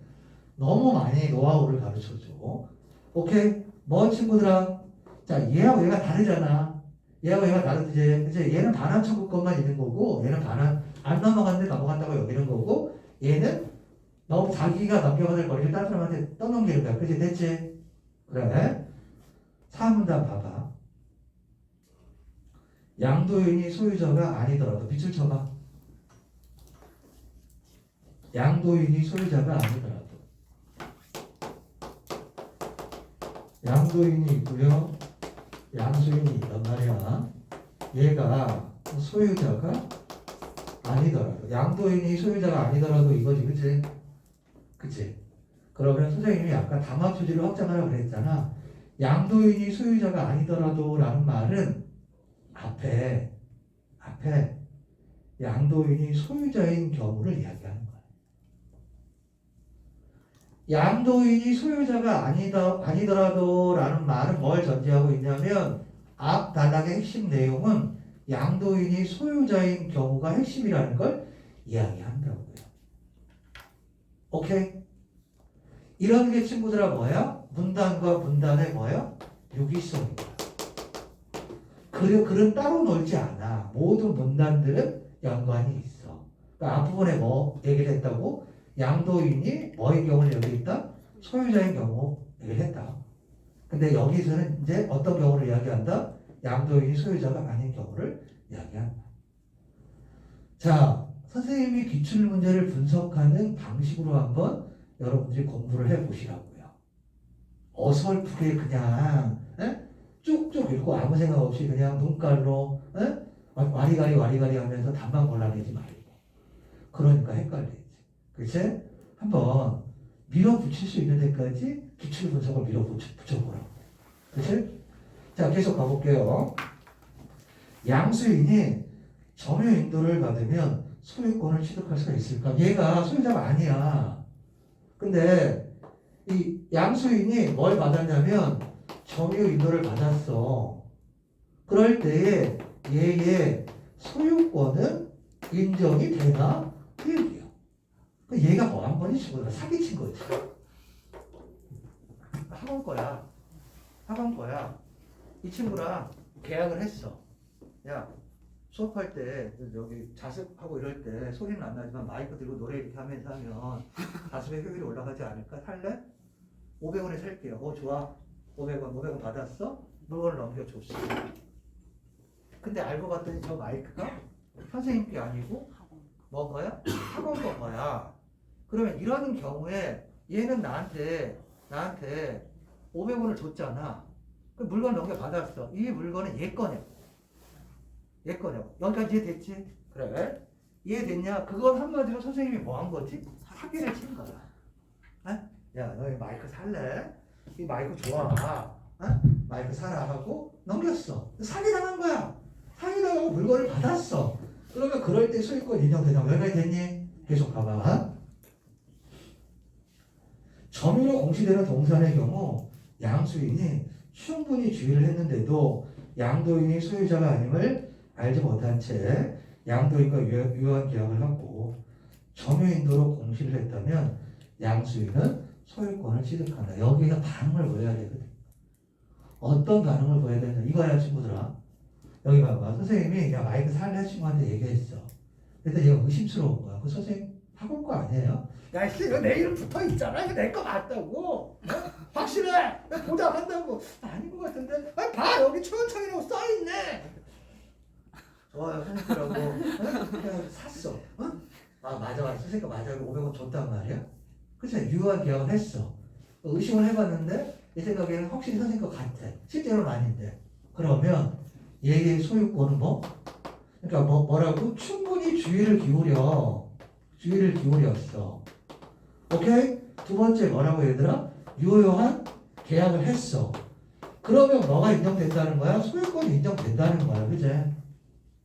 너무 많이 노하우를 가르쳐줘. 오케이? 뭐 친구들아? 자, 얘하고 얘가 다르잖아. 얘하고 얘가 다르지. 이제 얘는 반환 청구권만 있는 거고 얘는 반환 안 넘어갔는데 넘어간다고 여기는 거고 얘는 너무 자기가 넘겨야 될 거리를 다른 사람한테 떠넘기는 거야. 그치? 됐지? 그래. 4문단 봐봐. 양도인이 소유자가 아니더라도 빛을 쳐봐. 양도인이 소유자가 아니더라도 양도인이 있고요. 양수인이 있단 말이야. 얘가 소유자가 아니더라도 양도인이 소유자가 아니더라도 이거지. 그치? 그치? 그러면 선생님이 아까 담화 표지를 확장하라고 그랬잖아. 양도인이 소유자가 아니더라도 라는 말은 앞에 양도인이 소유자인 경우를 이야기하는 거야. 양도인이 소유자가 아니더라도 라는 말은 뭘 전제하고 있냐면 앞 단락의 핵심 내용은 양도인이 소유자인 경우가 핵심이라는 걸 이야기한다고요. 오케이? 이런 게 친구들아 뭐야? 문단과 문단의 뭐야? 유기성이야. 글은 따로 놀지 않아. 모든 문단들은 연관이 있어. 그러니까 앞부분에 뭐 얘기를 했다고? 양도인이 뭐의 경우를 여기 있다? 소유자의 경우 얘기를 했다. 그러니까 근데 여기서는 이제 어떤 경우를 이야기한다? 양도인이 소유자가 아닌 경우를 이야기한다. 자, 선생님이 기출문제를 분석하는 방식으로 한번 여러분들이 공부를 해보시라고요. 어설프게 그냥 쭉쭉 읽고 아무 생각 없이 그냥 눈깔로 와리가리 하면서 답만 골라내지 말고. 그러니까 헷갈리지. 그치? 한번 밀어붙일 수 있는 데까지 기출 분석을 밀어붙여보라고. 그치? 자, 계속 가볼게요. 양수인이 점유 인도를 받으면 소유권을 취득할 수가 있을까? 얘가 소유자가 아니야. 근데 이 양수인이 뭘 받았냐면 점유 인도를 받았어. 그럴 때에 얘의 소유권은 인정이 되나? 그 얘기야. 얘가 뭐 한 번이 친구가 사기친 거지. 학원 거야. 이 친구랑 계약을 했어. 야, 수업할 때 여기 자습하고 이럴 때 소리는 안 나지만 마이크 들고 노래 이렇게 하면서 하면 자습의 효율이 올라가지 않을까? 살래? 500원에 살게요. 좋아. 500원 받았어? 물건을 넘겨줬어. 근데 알고 봤더니 저 마이크가 선생님 게 아니고 뭐 거야? 학원 거야. 그러면 이런 경우에 얘는 나한테 500원을 줬잖아. 그 물건 넘겨받았어. 이 물건은 얘 거냐? 여기까지 이해됐지? 그래. 이해됐냐? 그건 한마디로 선생님이 뭐 한 거지? 사기를 친 거야. 야, 너 이 마이크 살래? 이 마이크 좋아. 마이크 사라 하고 넘겼어. 사기 당한 거야. 사기 당하고 물건을 받았어. 그러면 그럴 때 소유권 인정되냐? 왜 됐니? 계속 봐봐. 점유로 공시되는 동산의 경우 양수인이 충분히 주의를 했는데도 양도인이 소유자가 아님을 알지 못한 채 양도인과 유효한 계약을 하고 점유인도로 공시를 했다면 양수인은 소유권을 취득한다. 여기가 반응을 보여야 되거든. 어떤 반응을 보여야 되냐? 이거야 친구들아. 여기 봐봐. 선생님이 야 마이크 살래 친구한테 얘기했어. 근데 얘가 의심스러운 거야. 그 선생님 학원 거 아니에요? 야, 씨, 이거 내 이름 붙어 있잖아. 이거 내 거 맞다고. 확실해. 내가 보장한다고. 아닌 것 같은데. 봐. 여기 초연청이라고 써있네. 좋아요. 선생님이라고. 그냥 샀어. 맞아. 선생님가 맞아. 500원 줬단 말이야. 그치? 유효한 계약을 했어. 의심을 해봤는데 내 생각에는 확실히 선생님 거 같아. 실제로는 아닌데. 그러면 얘의 소유권은 뭐? 그러니까 뭐라고? 충분히 주의를 기울였어. 오케이? 두 번째 뭐라고 얘들아? 유효한 계약을 했어. 그러면 뭐가 인정된다는 거야? 소유권이 인정된다는 거야.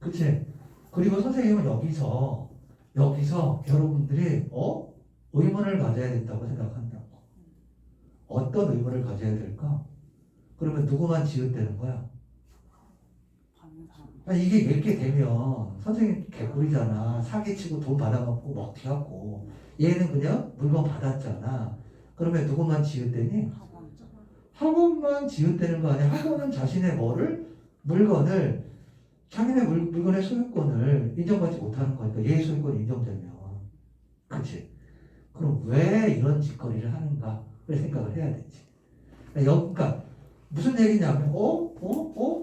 그치? 그리고 선생님은 여기서 여러분들이 의문을 가져야 된다고 생각한다고. 어떤 의문을 가져야 될까? 그러면 누구만 지읒되는 거야? 이게 이렇게 되면 선생님 개꿀이잖아. 사기치고 돈 받아먹고 먹튀하고 얘는 그냥 물건 받았잖아. 그러면 누구만 지읒되니? 학원만 지읒되는 거 아니야? 학원은 자신의 물건을 자기네 물건의 소유권을 인정받지 못하는 거니까 얘의 소유권이 인정되면 그치? 그럼 왜 이런 짓거리를 하는가? 를 생각을 해야 되지. 그러니까 무슨 얘기냐면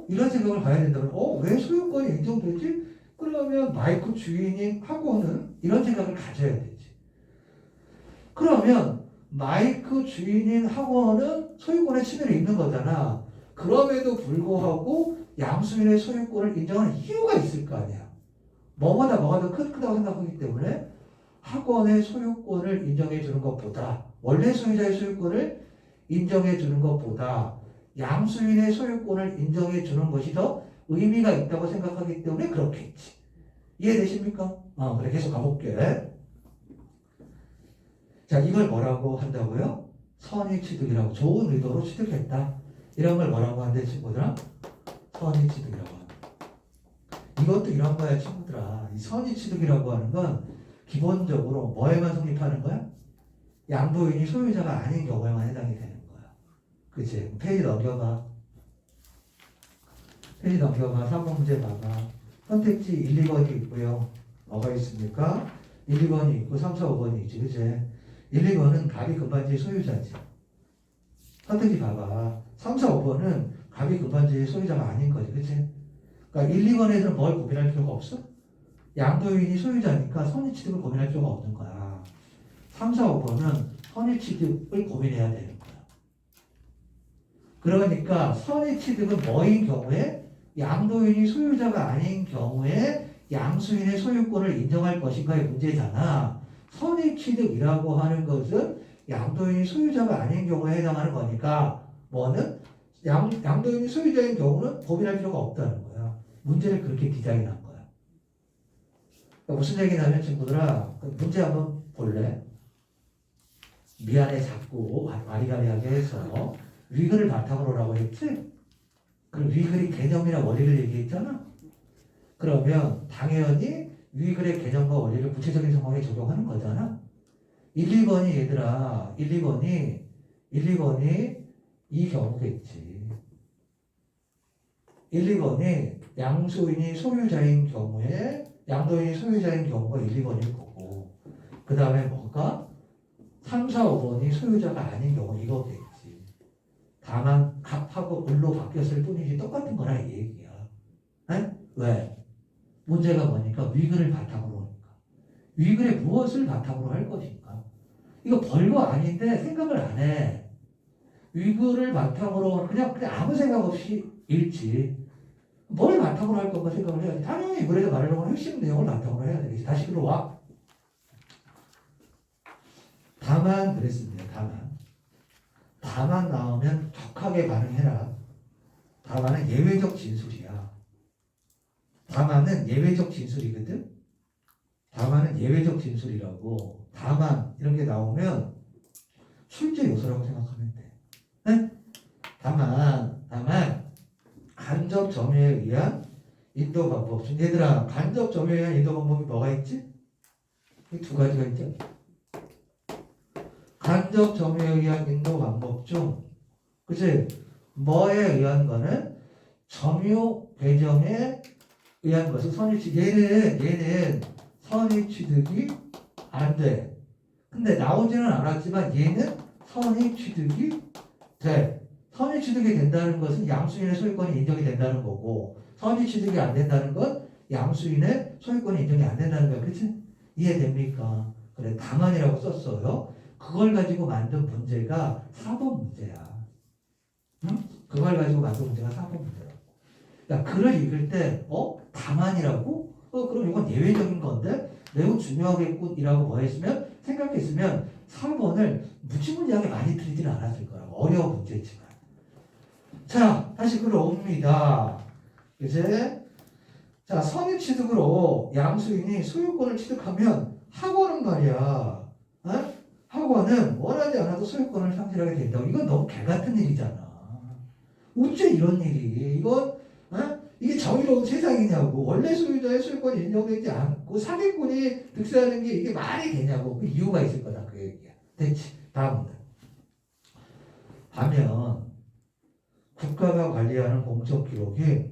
이런 생각을 가야 된다면 왜 소유권이 인정되지? 그러면 마이크 주인인 학원은 이런 생각을 가져야 되지. 그러면 마이크 주인인 학원은 소유권의 침해를 입는 거잖아. 그럼에도 불구하고 양수인의 소유권을 인정하는 이유가 있을 거 아니야. 뭐가 더 크다고 생각하기 때문에 학원의 소유권을 인정해 주는 것보다 원래 소유자의 소유권을 인정해 주는 것보다 양수인의 소유권을 인정해 주는 것이 더 의미가 있다고 생각하기 때문에 그렇게 했지. 이해되십니까? 그래 계속 가볼게. 자, 이걸 뭐라고 한다고요? 선의 취득이라고. 좋은 의도로 취득했다. 이런 걸 뭐라고 한대 친구들아? 선의 취득이라고 한다. 이것도 이런 거야 친구들아. 이 선의 취득이라고 하는 건 기본적으로 뭐에만 성립하는 거야? 양도인이 소유자가 아닌 경우에만 해당이 되는 거야. 그치? 페이지 넘겨봐. 3번 문제 봐봐. 선택지 1, 2번이 있고요. 뭐가 있습니까? 1, 2번이 있고 3, 4, 5번이 있지. 그치? 1, 2번은 갑이 금반지의 소유자지. 선택지 봐봐. 3, 4, 5번은 갑이 급한지 소유자가 아닌 거지. 그치? 그러니까 1, 2번에서는 뭘 고민할 필요가 없어? 양도인이 소유자니까 선의취득을 고민할 필요가 없는 거야. 3, 4, 5번은 선의취득을 고민해야 되는 거야. 그러니까 선의취득은 뭐인 경우에? 양도인이 소유자가 아닌 경우에 양수인의 소유권을 인정할 것인가의 문제잖아. 선의취득이라고 하는 것은 양도인이 소유자가 아닌 경우에 해당하는 거니까 뭐는? 양도인이 소유자인 경우는 고민할 필요가 없다는 거야. 문제를 그렇게 디자인한 거야. 그러니까 무슨 얘기냐면 친구들아, 문제 한번 볼래? 미안해 자꾸 와리가리하게 해서 위글을 바탕으로 라고 했지? 그럼 위글이 개념이나 원리를 얘기했잖아? 그러면 당연히 위글의 개념과 원리를 구체적인 상황에 적용하는 거잖아? 1, 2번이 얘들아, 1, 2번이 이 경우겠지. 1, 2번이 양수인이 소유자인 경우에 양도인이 소유자인 경우가 1, 2번일 거고 그 다음에 뭐가? 3, 4, 5번이 소유자가 아닌 경우 이거겠지. 다만 갑하고 을로 바뀌었을 뿐이지 똑같은 거라 이 얘기야. 에? 왜? 문제가 뭐니까 위글을 바탕으로 하니까. 위글에 무엇을 바탕으로 할 것인가? 이거 별거 아닌데 생각을 안 해. 위글을 바탕으로 그냥 아무 생각 없이 읽지. 뭘 바탕으로 할 건가 생각을 해야지. 당연히 위글에서 말하려고 하는 핵심 내용을 바탕으로 해야 되겠지. 다시 들어와. 다만 그랬습니다. 다만 나오면 격하게 반응해라. 다만은 예외적 진술이야. 다만은 예외적 진술이거든. 다만은 예외적 진술이라고. 다만 이런 게 나오면 출제 요소라고 생각하면 돼. 네? 다만 간접 점유에 의한 인도 방법 중 얘들아 간접 점유에 의한 인도 방법이 뭐가 있지? 이 두 가지가 있죠. 간접 점유에 의한 인도 방법 중 그치? 뭐에 의한 거는 점유 배정에 의한 것은 선의취득. 얘는 선의취득이 안 돼. 근데 나오지는 않았지만 얘는 선의취득이 돼. 선의취득이 된다는 것은 양수인의 소유권이 인정이 된다는 거고 선의취득이 안 된다는 건 양수인의 소유권이 인정이 안 된다는 거야. 그치? 이해됩니까? 그래 다만이라고 썼어요. 그걸 가지고 만든 문제가 4번 문제야. 응? 그걸 가지고 만든 문제가 4번 문제라고. 그러니까 글을 읽을 때 다만이라고? 그럼 이건 예외적인 건데 매우 중요하겠군이라고 뭐 했으면 생각했으면 4번을 무지무지하게 많이 틀리지는 않았을 거라고. 어려운 문제지만. 자, 다시 글을 옵니다. 이제 자, 선의취득으로 양수인이 소유권을 취득하면 학원은 말이야. 학원은 원하지 않아도 소유권을 상실하게 된다고. 이건 너무 개같은 일이잖아. 어째 이런 일이. 이건 이게 정의로운 세상이냐고. 원래 소유자의 소유권이 인정되지 않고 사기꾼이 득세하는 게 이게 말이 되냐고. 그 이유가 있을 거다. 그 얘기야. 됐지. 다음은 하면 국가가 관리하는 공적 기록이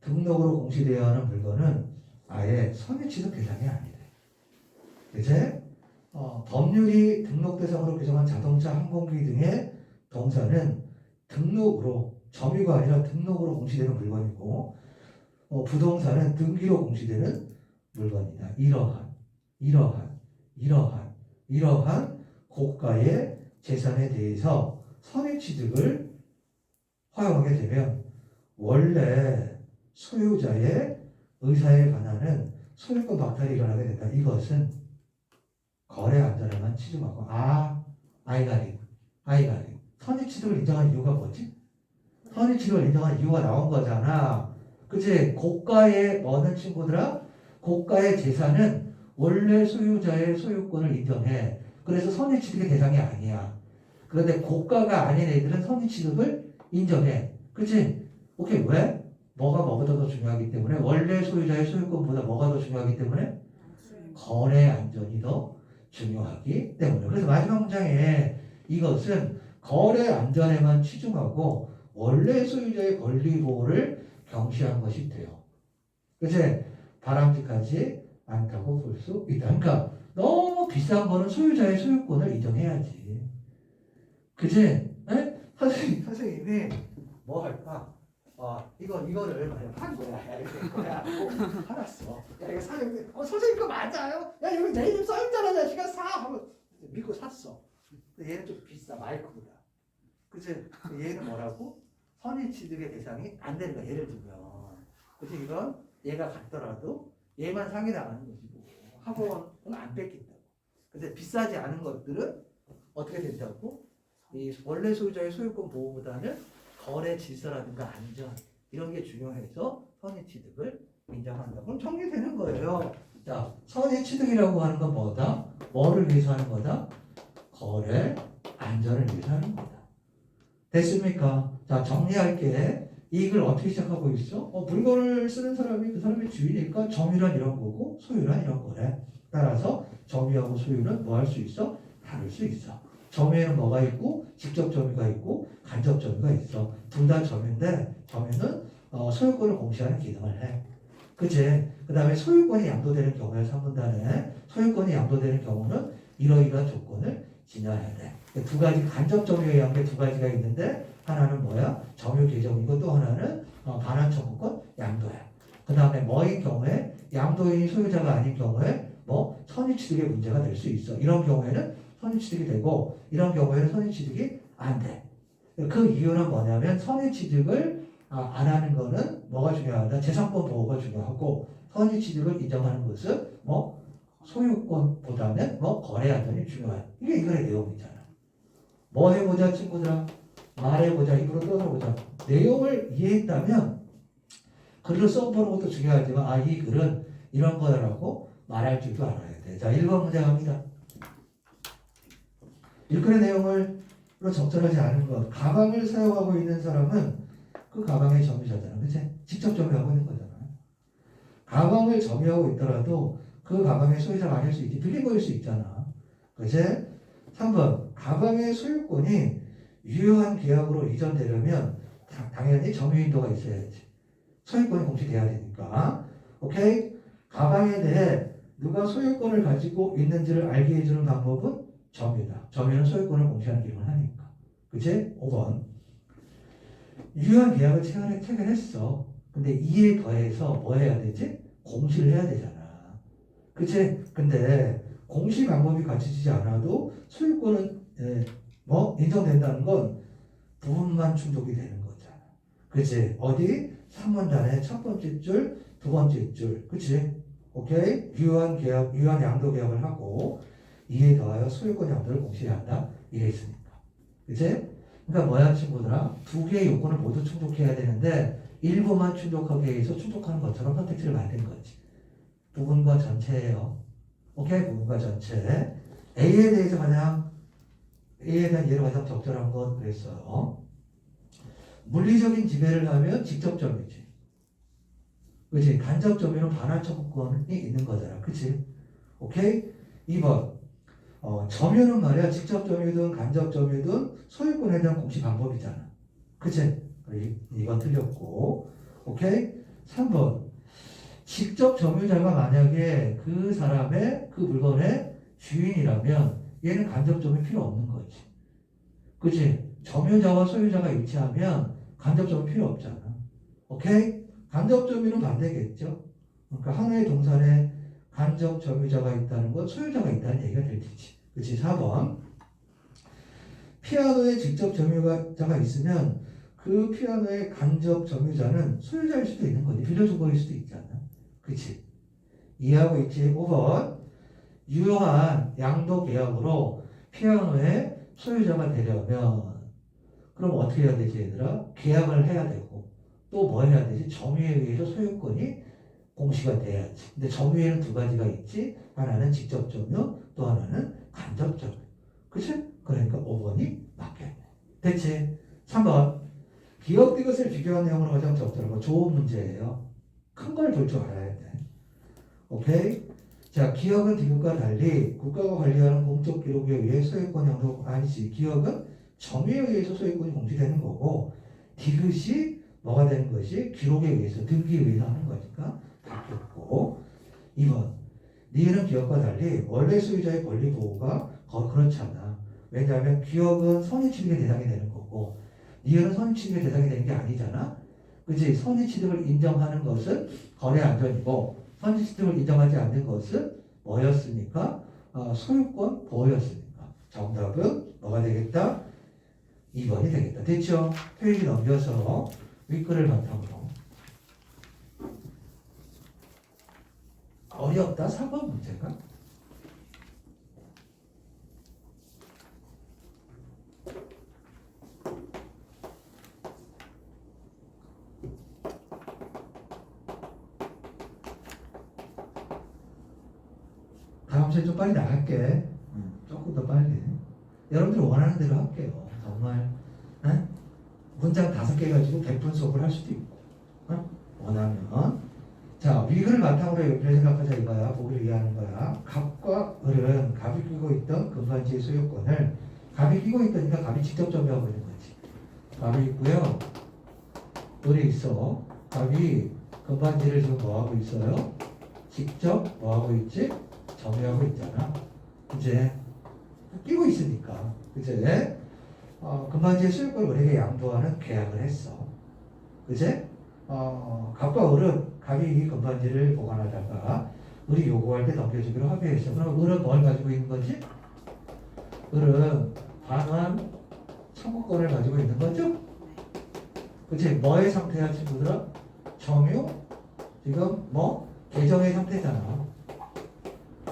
등록으로 공시되어야 하는 물건은 아예 선의취득 대상이 아니래. 이제 법률이 등록 대상으로 규정한 자동차, 항공기 등의 동사는 등록으로 점유가 아니라 등록으로 공시되는 물건이고 부동산은 등기로 공시되는 물건이다. 이러한 고가의 재산에 대해서 선의취득을 허용하게 되면 원래 소유자의 의사에 관하는 소유권 박탈이 일어나게 된다. 이것은 거래 안전에만 치중하고 아이가리 선의취득을 인정한 이유가 뭐지? 선의취득을 인정한 이유가 나온 거잖아. 그치? 고가의 뭐는 친구들아? 고가의 재산은 원래 소유자의 소유권을 인정해. 그래서 선의취득의 대상이 아니야. 그런데 고가가 아닌 애들은 선의취득을 인정해. 그치? 오케이. 왜? 뭐보다 더 중요하기 때문에 원래 소유자의 소유권보다 뭐가 더 중요하기 때문에 거래 안전이 더 중요하기 때문에. 그래서 마지막 문장에 이것은 거래 안전에만 치중하고 원래 소유자의 권리 보호를 경시한 것이 돼요. 그치? 바람직하지 않다고 볼 수 있다. 그러니까 너무 비싼 거는 소유자의 소유권을 인정해야지. 그지? 에? 선생님이 뭐 할까? 이거를 만약 판 거야. 야, 이거 내 거야. 팔았어. 야, 이거 사장님, 선생님 거 맞아요? 야, 여기 내 이름 써있잖아. 자식아, 사! 하면 믿고 샀어. 근데 얘는 좀 비싸, 마이크보다. 그치? 얘는 뭐라고? 선의취득의 대상이 안 되는 거야, 예를 들면. 그치? 이건 얘가 갔더라도 얘만 상해나가는 것이고, 학원은 안 뺏긴다고. 근데 비싸지 않은 것들은 어떻게 된다고? 이 원래 소유자의 소유권 보호보다는 거래 질서라든가 안전 이런 게 중요해서 선의취득을 인정한다. 그럼 정리되는 거예요. 자, 선의취득이라고 하는 건 뭐다? 뭐를 위해서 하는 거다? 거래 안전을 위해서 하는 거다. 됐습니까? 자, 정리할게. 이익을 어떻게 시작하고 있어? 물건을 쓰는 사람이 그 사람의 주인이니까 점유란 이런 거고 소유란 이런 거래. 따라서 점유하고 소유는 뭐 할 수 있어? 다를 수 있어. 점유에는 뭐가 있고 직접 점유가 있고 간접 점유가 있어. 둘 다 점유인데 점유는 소유권을 공시하는 기능을 해. 그치? 그 다음에 소유권이 양도되는 경우에 상분단에 소유권이 양도되는 경우는 이러이러한 조건을 지녀야 돼. 두 가지 간접 점유에 의한 게 두 가지가 있는데 하나는 뭐야? 점유 계정이고 또 하나는 반환 청구권 양도야. 그 다음에 뭐인 경우에 양도인이 소유자가 아닌 경우에 뭐 선의취득의 문제가 될 수 있어. 이런 경우에는 선의취득이 되고 이런 경우에는 선의취득이 안 돼. 그 이유는 뭐냐면 선의취득을 안 하는 거는 뭐가 중요하다? 재산권 보호가 중요하고 선의취득을 인정하는 것은 뭐 소유권보다는 뭐 거래 안전이 중요해. 이게 이거의 내용이잖아. 뭐 해보자 친구들아? 말해보자. 입으로 떠들어보자. 내용을 이해했다면 글을 써보는 것도 중요하지만 이 글은 이런 거라고 말할 줄도 알아야 돼. 자, 1번 문제 갑니다. 일글의 내용을 적절하지 않은 것. 가방을 사용하고 있는 사람은 그 가방의 점유자잖아. 그치? 직접 점유하고 있는 거잖아. 가방을 점유하고 있더라도 그 가방의 소유자가 아닐 수 있지. 빌린 거일 수 있잖아. 그치? 3번. 가방의 소유권이 유효한 계약으로 이전되려면 당연히 점유인도가 있어야지. 소유권이 공시돼야 되니까. 오케이? 가방에 대해 누가 소유권을 가지고 있는지를 알게 해주는 방법은 점유다. 점유는 소유권을 공시하는 기능을 하니까. 그치? 5번. 유효한 계약을 체결했어. 근데 이에 더해서 뭐 해야 되지? 공시를 해야 되잖아. 그치? 근데 공시 방법이 갖춰지지 않아도 소유권은 인정된다는 건 부분만 충족이 되는 거잖아. 그치? 어디? 3원단의 첫 번째 줄, 두 번째 줄. 그치? 오케이? 유효한 계약, 유효한 양도 계약을 하고 이에 더하여 소유권 양도를 공시해야 한다. 이래 있으니까. 그치? 그러니까 뭐야 친구들아? 두 개의 요건을 모두 충족해야 되는데 일부만 충족하기 위해서 충족하는 것처럼 선택지를 만든 거지. 부분과 전체예요. 오케이? 부분과 전체. A에 대해서 A에 대한 예를 가장 적절한 건 그랬어요. 물리적인 지배를 하면 직접 점유지. 그치? 간접 점유는 반환 청구권이 있는 거잖아. 그치? 오케이? 2번. 점유는 말이야. 직접 점유든 간접 점유든 소유권에 대한 공시 방법이잖아. 그치? 이건 틀렸고. 오케이? 3번. 직접 점유자가 만약에 그 사람의 그 물건의 주인이라면 얘는 간접 점유 필요 없는 거지. 그치? 점유자와 소유자가 일치하면 간접 점유 필요 없잖아. 오케이? 간접 점유는 반대겠죠? 그러니까 하나의 동산에 간접 점유자가 있다는 건 소유자가 있다는 얘기가 될 테지. 그치? 4번. 피아노에 직접 점유자가 있으면 그 피아노의 간접 점유자는 소유자일 수도 있는 거지. 빌려준 거일 수도 있잖아. 그치? 이해하고 있지? 5번. 유효한 양도 계약으로 피아노의 소유자가 되려면 그럼 어떻게 해야 되지 얘들아? 계약을 해야 되고 또 뭐 해야 되지? 점유에 의해서 소유권이 공시가 돼야지. 근데 점유에는 두 가지가 있지. 하나는 직접 점유, 또 하나는 간접 점유. 그치? 그러니까 5번이 맞겠네. 됐지? 3번. 기업 이것을 비교한 내용으로 가장 적절한 거 좋은 문제예요. 큰 걸 볼 줄 알아야 돼. 오케이? 자, 기업은 디귿과 달리 국가가 관리하는 공적 기록에 의해 소유권 양도 아니지. 기업은 점유에 의해서 소유권이 공시되는 거고 디귿이 뭐가 되는 것이 기록에 의해서 등기에 의해서 하는 거니까 바뀌었고 2번 니은 기업과 달리 원래 소유자의 권리 보호가 그렇지 않아. 왜냐하면 기업은 선의취득의 대상이 되는 거고 니은은 선의취득의 대상이 되는 게 아니잖아. 그치? 선의취득을 인정하는 것은 거래 안전이고 선의취득을 인정하지 않는 것은 뭐였습니까? 소유권 보호였으니까 정답은 뭐가 되겠다? 2번이 되겠다. 됐죠? 페이지 넘겨서 윗글을 바탕으로 어렵다 4번 문제가. 다음 시간에 좀 빨리 나갈게. 조금 더 빨리. 여러분들이 원하는 대로 할게요. 정말. 에? 문장 5개 가지고 100분 수업을 할 수도 있고. 원하면. 자, 위글을 바탕으로 여기를 생각하자 이거야. 보기를 이해하는 거야. 갑과 을은 갑이 끼고 있던 금반지의 소유권을 갑이 끼고 있다니까 갑이 직접 점유하고 있는 거지. 갑이 있고요. 을이 있어. 갑이 금반지를 지금 뭐하고 있어요? 직접 뭐하고 있지? 점유하고 있잖아. 이제 끼고 있으니까. 그제? 금반지의 소유권을 을에게 양도하는 계약을 했어. 그제? 갑과 을은 갑이 이 금반지를 보관하다가 을이 요구할 때 넘겨주기로 합의했어. 그럼 을은 뭘 가지고 있는 거지? 을은 반환 청구권을 가지고 있는 거죠? 그치? 뭐의 상태야 친구들아? 점유? 지금 뭐? 계정의 상태잖아.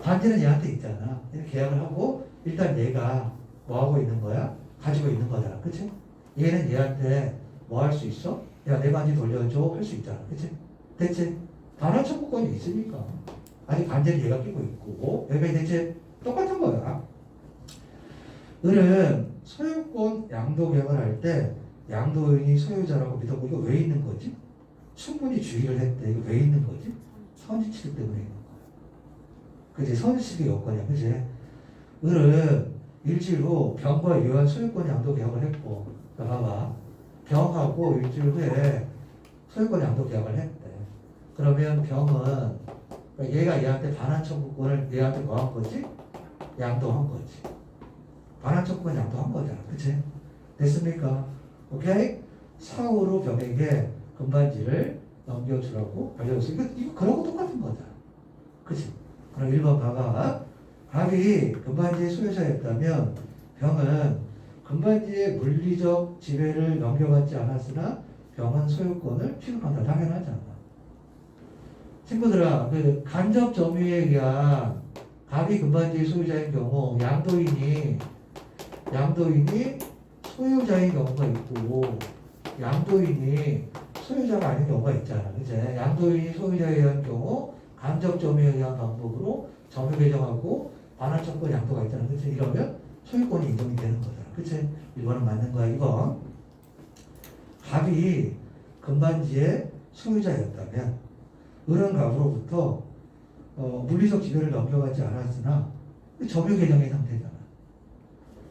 반지는 얘한테 있잖아. 이렇게 계약을 하고 일단 얘가 뭐 하고 있는 거야? 가지고 있는 거잖아. 그치? 얘는 얘한테 뭐 할 수 있어? 야, 내 반지 돌려줘 할 수 있잖아. 그치? 대체 반환 청구권이 있으니까 아직 반지는 얘가 끼고 있고 여기가 대체 똑같은 거야. 을은 소유권 양도 계약을 할 때 양도인이 소유자라고 믿었고 이거 왜 있는 거지? 충분히 주의를 했대. 이거 왜 있는 거지? 선지취득 때문에 있는 거야. 그치? 선지취득의 요건이야. 그치? 을은 일주일 후 병과 유한 소유권 양도 계약을 했고 자 봐봐. 병하고 일주일 후에 소유권 양도 계약을 했대. 그러면 병은 얘가 얘한테 반환 청구권을 얘한테 뭐 한 거지? 양도한 거지. 반환 청구권 양도한 거잖아. 그치? 됐습니까? 오케이? 사후로 병에게 금반지를 넘겨주라고 알려줬어. 이거 그러고 똑같은 거잖아. 그치? 그럼 1번 봐봐. 갑이 금반지의 소유자였다면 병은 금반지의 물리적 지배를 넘겨받지 않았으나 병은 소유권을 취득한다. 당연하잖아. 친구들아, 그 간접 점유에 의한 갑이 금반지의 소유자인 경우 양도인이 소유자인 경우가 있고 양도인이 소유자가 아닌 경우가 있잖아. 그제? 양도인이 소유자에 의한 경우 간접 점유에 의한 방법으로 점유 개정하고 반환 청구권 양도가 있잖아. 그치? 이러면 소유권이 인정이 되는 거잖아. 그치? 1번은 맞는 거야. 2번. 갑이 금반지의 소유자였다면 을은 갑으로부터 물리적 지배를 넘겨받지 않았으나 점유 개정의 상태잖아.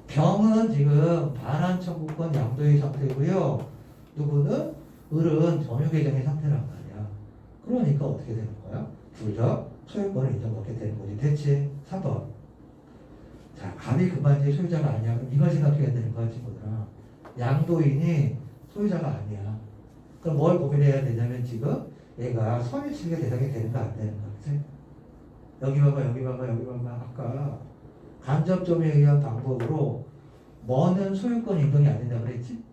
병은 지금 반환 청구권 양도의 상태고요. 누구는? 을은 점유 개정의 상태란 말이야. 그러니까 어떻게 되는 거야? 둘 다 소유권을 인정받게 되는 거지. 됐지? 3번. 자, 갑이 금반지의 소유자가 아니야. 그럼 이걸 생각해야 되는 거야, 친구들아. 양도인이 소유자가 아니야. 그럼 뭘 고민해야 되냐면 지금 얘가 선의취득의 대상이 되는가 안 되는가. 그치? 여기 봐봐, 여기 봐봐, 여기 봐봐. 아까 간접점유에 의한 방법으로 뭐는 소유권 인정이 안 된다 그랬지?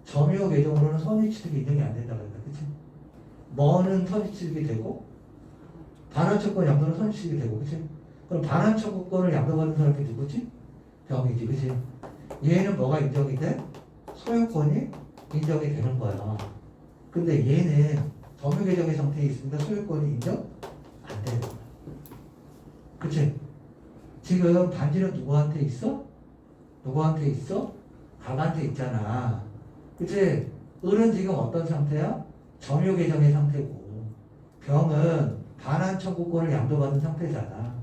점유 개정으로는 선의취득이 인정이 안 된다 그랬다. 그치? 뭐는 선의취득이 되고 반환청구권 양도는 선의취득이 되고. 그치? 그럼 반환청구권을 양도받는 사람이 누구지? 병이지. 그치? 얘는 뭐가 인정이 돼? 소유권이 인정이 되는 거야. 근데 얘는 점유 개정의 상태에 있으니까 소유권이 인정 안 되는 거야. 그치? 지금 반지는 누구한테 있어? 누구한테 있어? 갑한테 있잖아. 그치? 을은 지금 어떤 상태야? 점유 개정의 상태고 병은 반환 청구권을 양도받은 상태잖아.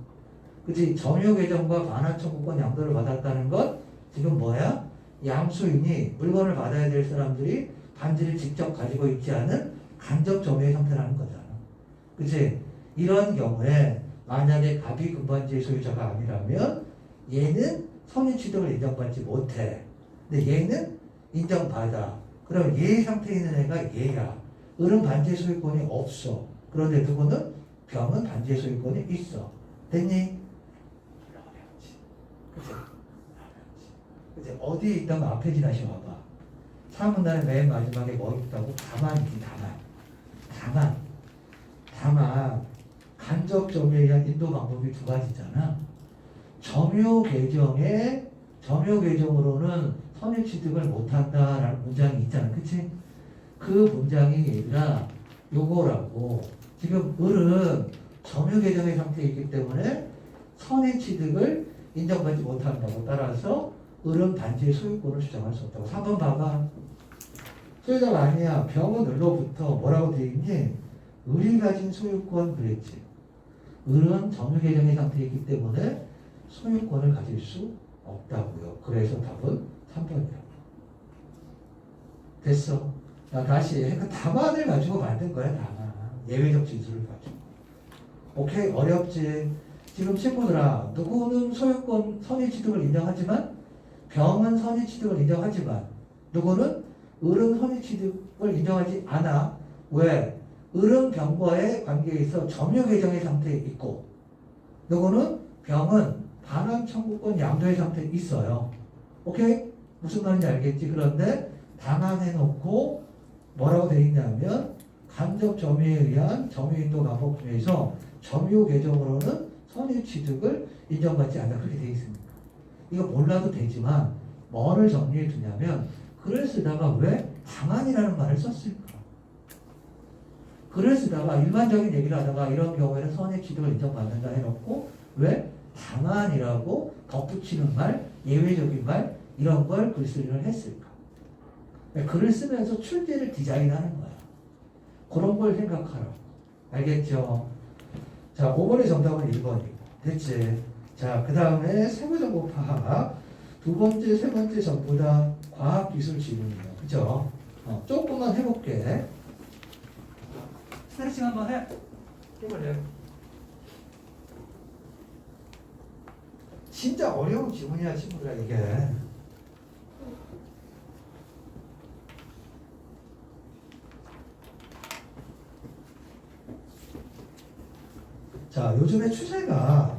그치? 점유 개정과 반환 청구권 양도를 받았다는 건 지금 뭐야? 양수인이 물건을 받아야 될 사람들이 반지를 직접 가지고 있지 않은 간접 점유의 상태라는 거잖아. 그치? 이런 경우에 만약에 갑이 금반지의 소유자가 아니라면 얘는 선의 취득을 인정받지 못해. 근데 얘는 인정받아. 그럼 얘 상태에 있는 애가 얘야. 을은 반지의 소유권이 없어. 그런데 누구는? 병은 반지의 소유권이 있어. 됐니? 그치? 그치? 어디에 있다면 앞에 지나시 와봐. 사문단의 맨 마지막에 뭐 있다고? 다만이지, 다만. 간접 점유에 의한 인도 방법이 두 가지잖아. 점유 계정으로는 선의 취득을 못한다라는 문장이 있잖아. 그치? 그 문장이 얘들아, 요거라고. 지금 을은 점유 계정의 상태에 있기 때문에 선의 취득을 인정받지 못한다고. 따라서 을은 반지의 소유권을 주장할 수 없다고. 3번 봐봐. 소유자가 아니야. 병은 을로부터 뭐라고 돼 있니? 을이 가진 소유권 그랬지. 을은 점유 계정의 상태에 있기 때문에 소유권을 가질 수 없다고요. 그래서 답은 3번이야. 됐어. 자, 다시 그 답안을 가지고 만든 거야. 답안. 예외적 진술을 가지고. 오케이? 어렵지? 지금 친구들아, 누구는 소유권 선의 취득을 인정하지만 병은 선의 취득을 인정하지만 누구는 을은 선의 취득을 인정하지 않아. 왜? 을은 병과의 관계에 있어 점유 계정의 상태에 있고 누구는 병은 반환 청구권 양도의 상태에 있어요. 오케이? 무슨 말인지 알겠지? 그런데 당한해놓고 뭐라고 되어 있냐면 간접 점유에 의한 점유인도 방법 중에서 점유 계정으로는 선의 취득을 인정받지 않는다. 그렇게 되어 있습니다. 이거 몰라도 되지만 뭐를 정리해 두냐면 글을 쓰다가 왜 당한이라는 말을 썼을까? 글을 쓰다가 일반적인 얘기를 하다가 이런 경우에는 선의 취득을 인정받는다 해놓고 왜 당한이라고 덧붙이는 말, 예외적인 말 이런 걸 글쓰기를 했을까? 글을 쓰면서 출제를 디자인하는 거야. 그런 걸 생각하라고. 알겠죠? 자, 5번의 정답은 1번이고. 됐지? 자, 그 다음에 세부정보 파악. 두 번째, 세 번째 전부 다 과학기술 지문이에요. 그죠? 조금만 해볼게. 스트레칭 한번 해. 해볼래? 진짜 어려운 지문이야, 친구들아, 이게. 자, 요즘에 추세가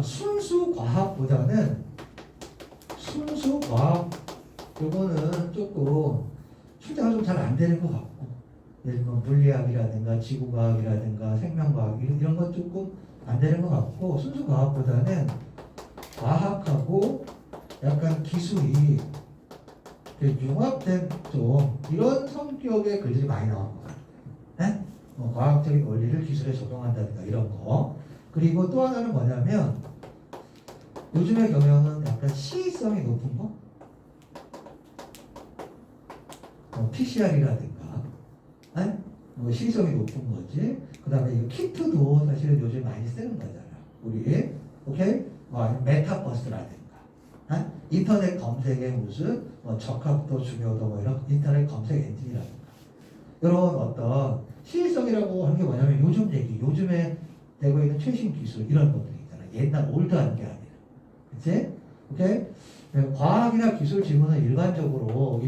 순수 과학보다는 순수 과학 요거는 조금 출제가 좀 잘 안 되는 것 같고 예를 들면 물리학이라든가 지구과학이라든가 생명과학 이런 건 조금 안 되는 것 같고 순수 과학보다는 과학하고 약간 기술이 융합된 좀 이런 성격의 글들이 많이 나온 것 같아요. 네? 과학적인 원리를 기술에 적용한다든가 이런 거. 그리고 또 하나는 뭐냐면 요즘의 경영은 약간 시의성이 높은 거. PCR이라든가 시의성이 높은 거지. 그 다음에 이 키트도 사실은 요즘 많이 쓰는 거잖아. 우리 오케이? 아니면 메타버스라든가 인터넷 검색에 무슨 적합도 중요도 뭐 이런 인터넷 검색 엔진이라든가 이런 어떤 시의성이라고 하는 게 뭐냐면 요즘 얘기, 요즘에 되고 있는 최신 기술 이런 것들이 있잖아. 옛날 올드한 게 아니라. 그치? 오케이? 과학이나 기술 지문은 일반적으로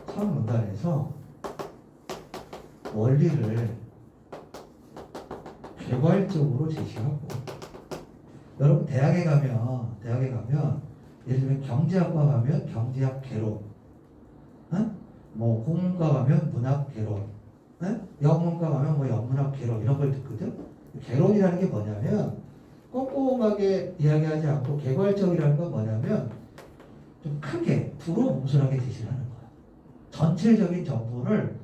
첫 문단에서 원리를 개괄적으로 제시하고 여러분 대학에 가면 예를 들면 경제학과 가면 경제학 개론, 뭐 국문과 가면 문학 개론, 영문과 가면 뭐 영문학 개론 이런 걸 듣거든. 개론이라는 게 뭐냐면 꼼꼼하게 이야기하지 않고 개괄적이라는 건 뭐냐면 좀 크게 두루뭉술하게 제시를 하는 거야. 전체적인 정보를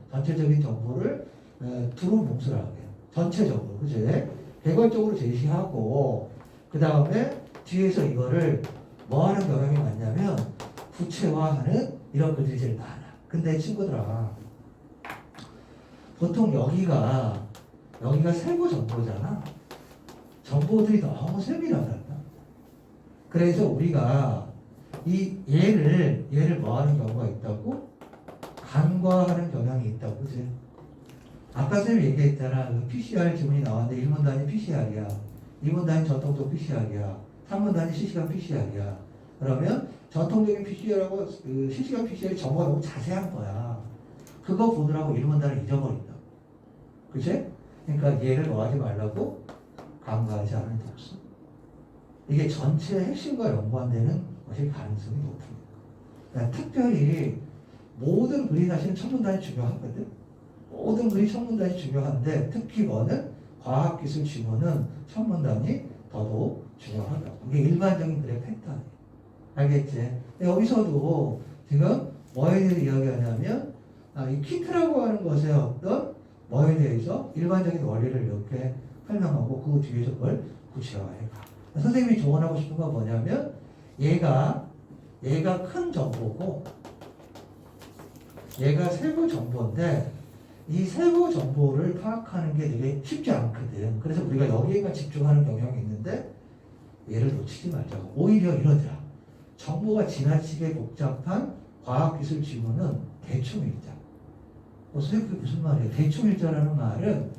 두루뭉술하게 전체적으로 그지? 개괄적으로 제시하고 그 다음에 뒤에서 이거를 뭐 하는 경향이 많냐면 구체화하는 이런 글들이 제일 많아. 근데 친구들아 보통 여기가 세부 정보잖아. 정보들이 너무 세밀하다. 그래서 우리가 이 얘를 뭐 하는 경우가 있다고? 간과하는 경향이 있다고, 그지? 아까 선생님이 얘기했잖아. 그 PCR 지문이 나왔는데 1분 단위 PCR이야. 2분 단위 전통적 PCR이야. 3분 단위 실시간 PCR이야. 그러면 전통적인 PCR하고 그 실시간 PCR 정보가 너무 자세한 거야. 그거 보느라고 1분 단위 잊어버린다. 그치? 그러니까 얘를 뭐 하지 말라고? 간과하지 않은 독서. 이게 전체 핵심과 연관되는 것일 가능성이 높습니다. 그러니까 특별히 모든 글이 사실은 천문단위 중요하거든. 모든 글이 천문단위 중요한데 특히 뭐는 과학기술 지문은 천문단위 더더욱 중요하다. 이게 일반적인 글의 패턴이에요. 알겠지? 여기서도 지금 뭐에 대해서 이야기하냐면 이 키트라고 하는 것의 어떤 뭐에 대해서 일반적인 원리를 이렇게 설명하고 그 뒤에서 그걸 구체화해 가. 선생님이 조언하고 싶은 건 뭐냐면 얘가 큰 정보고 얘가 세부 정보인데 이 세부 정보를 파악하는 게 되게 쉽지 않거든. 그래서 우리가 여기에만 집중하는 경향이 있는데 얘를 놓치지 말자고. 오히려 이러자. 정보가 지나치게 복잡한 과학기술 지문은 대충 읽자. 선생님 그게 무슨 말이에요? 대충 읽자라는 말은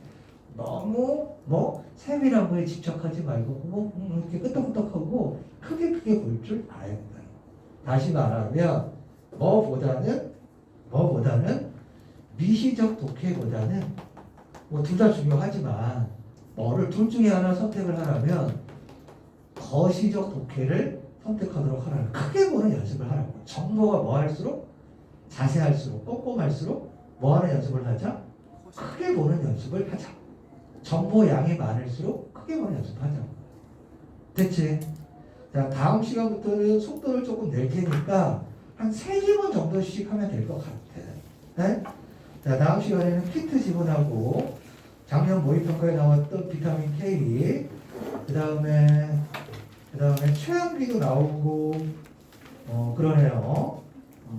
너무 세밀한 거에 집착하지 말고 이렇게 끄떡끄떡하고 크게 볼 줄 알아야 된다. 다시 말하면 뭐보다는 미시적 독해보다는 뭐 둘 다 중요하지만 뭐를 둘 중에 하나 선택을 하라면 거시적 독해를 선택하도록 하라는 크게 보는 연습을 하라고. 정보가 뭐 할수록 자세할수록 꼼꼼할수록 뭐 하는 연습을 하자? 크게 보는 연습을 하자. 정보 양이 많을수록 크게 보는 연습하자. 됐지? 자, 다음 시간부터는 속도를 조금 낼 테니까 한 3지문 정도씩 하면 될 것 같아. 네? 자, 다음 시간에는 키트 지문하고 작년 모의평가에 나왔던 비타민 K, 그 다음에 최연기도 나오고 그러네요.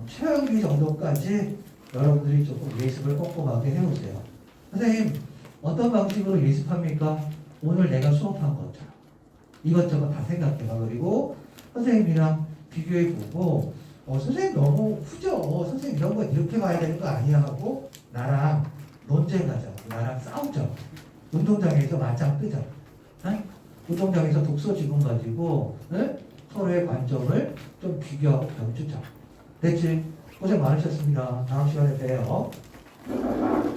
최연기 정도까지 여러분들이 조금 예습을 꼼꼼하게 해오세요. 선생님 어떤 방식으로 예습합니까? 오늘 내가 수업한 것처럼 이것저것 다 생각해봐. 그리고 선생님이랑 비교해보고 선생님 너무 후져. 선생님 이런 거 이렇게 봐야 되는 거 아니야 하고 나랑 논쟁하자. 나랑 싸우자. 운동장에서 맞짱 뜨자. 네? 운동장에서 독서 지문 가지고 네? 서로의 관점을 좀 비교하고 배워주자. 됐지? 고생 많으셨습니다. 다음 시간에 봬요.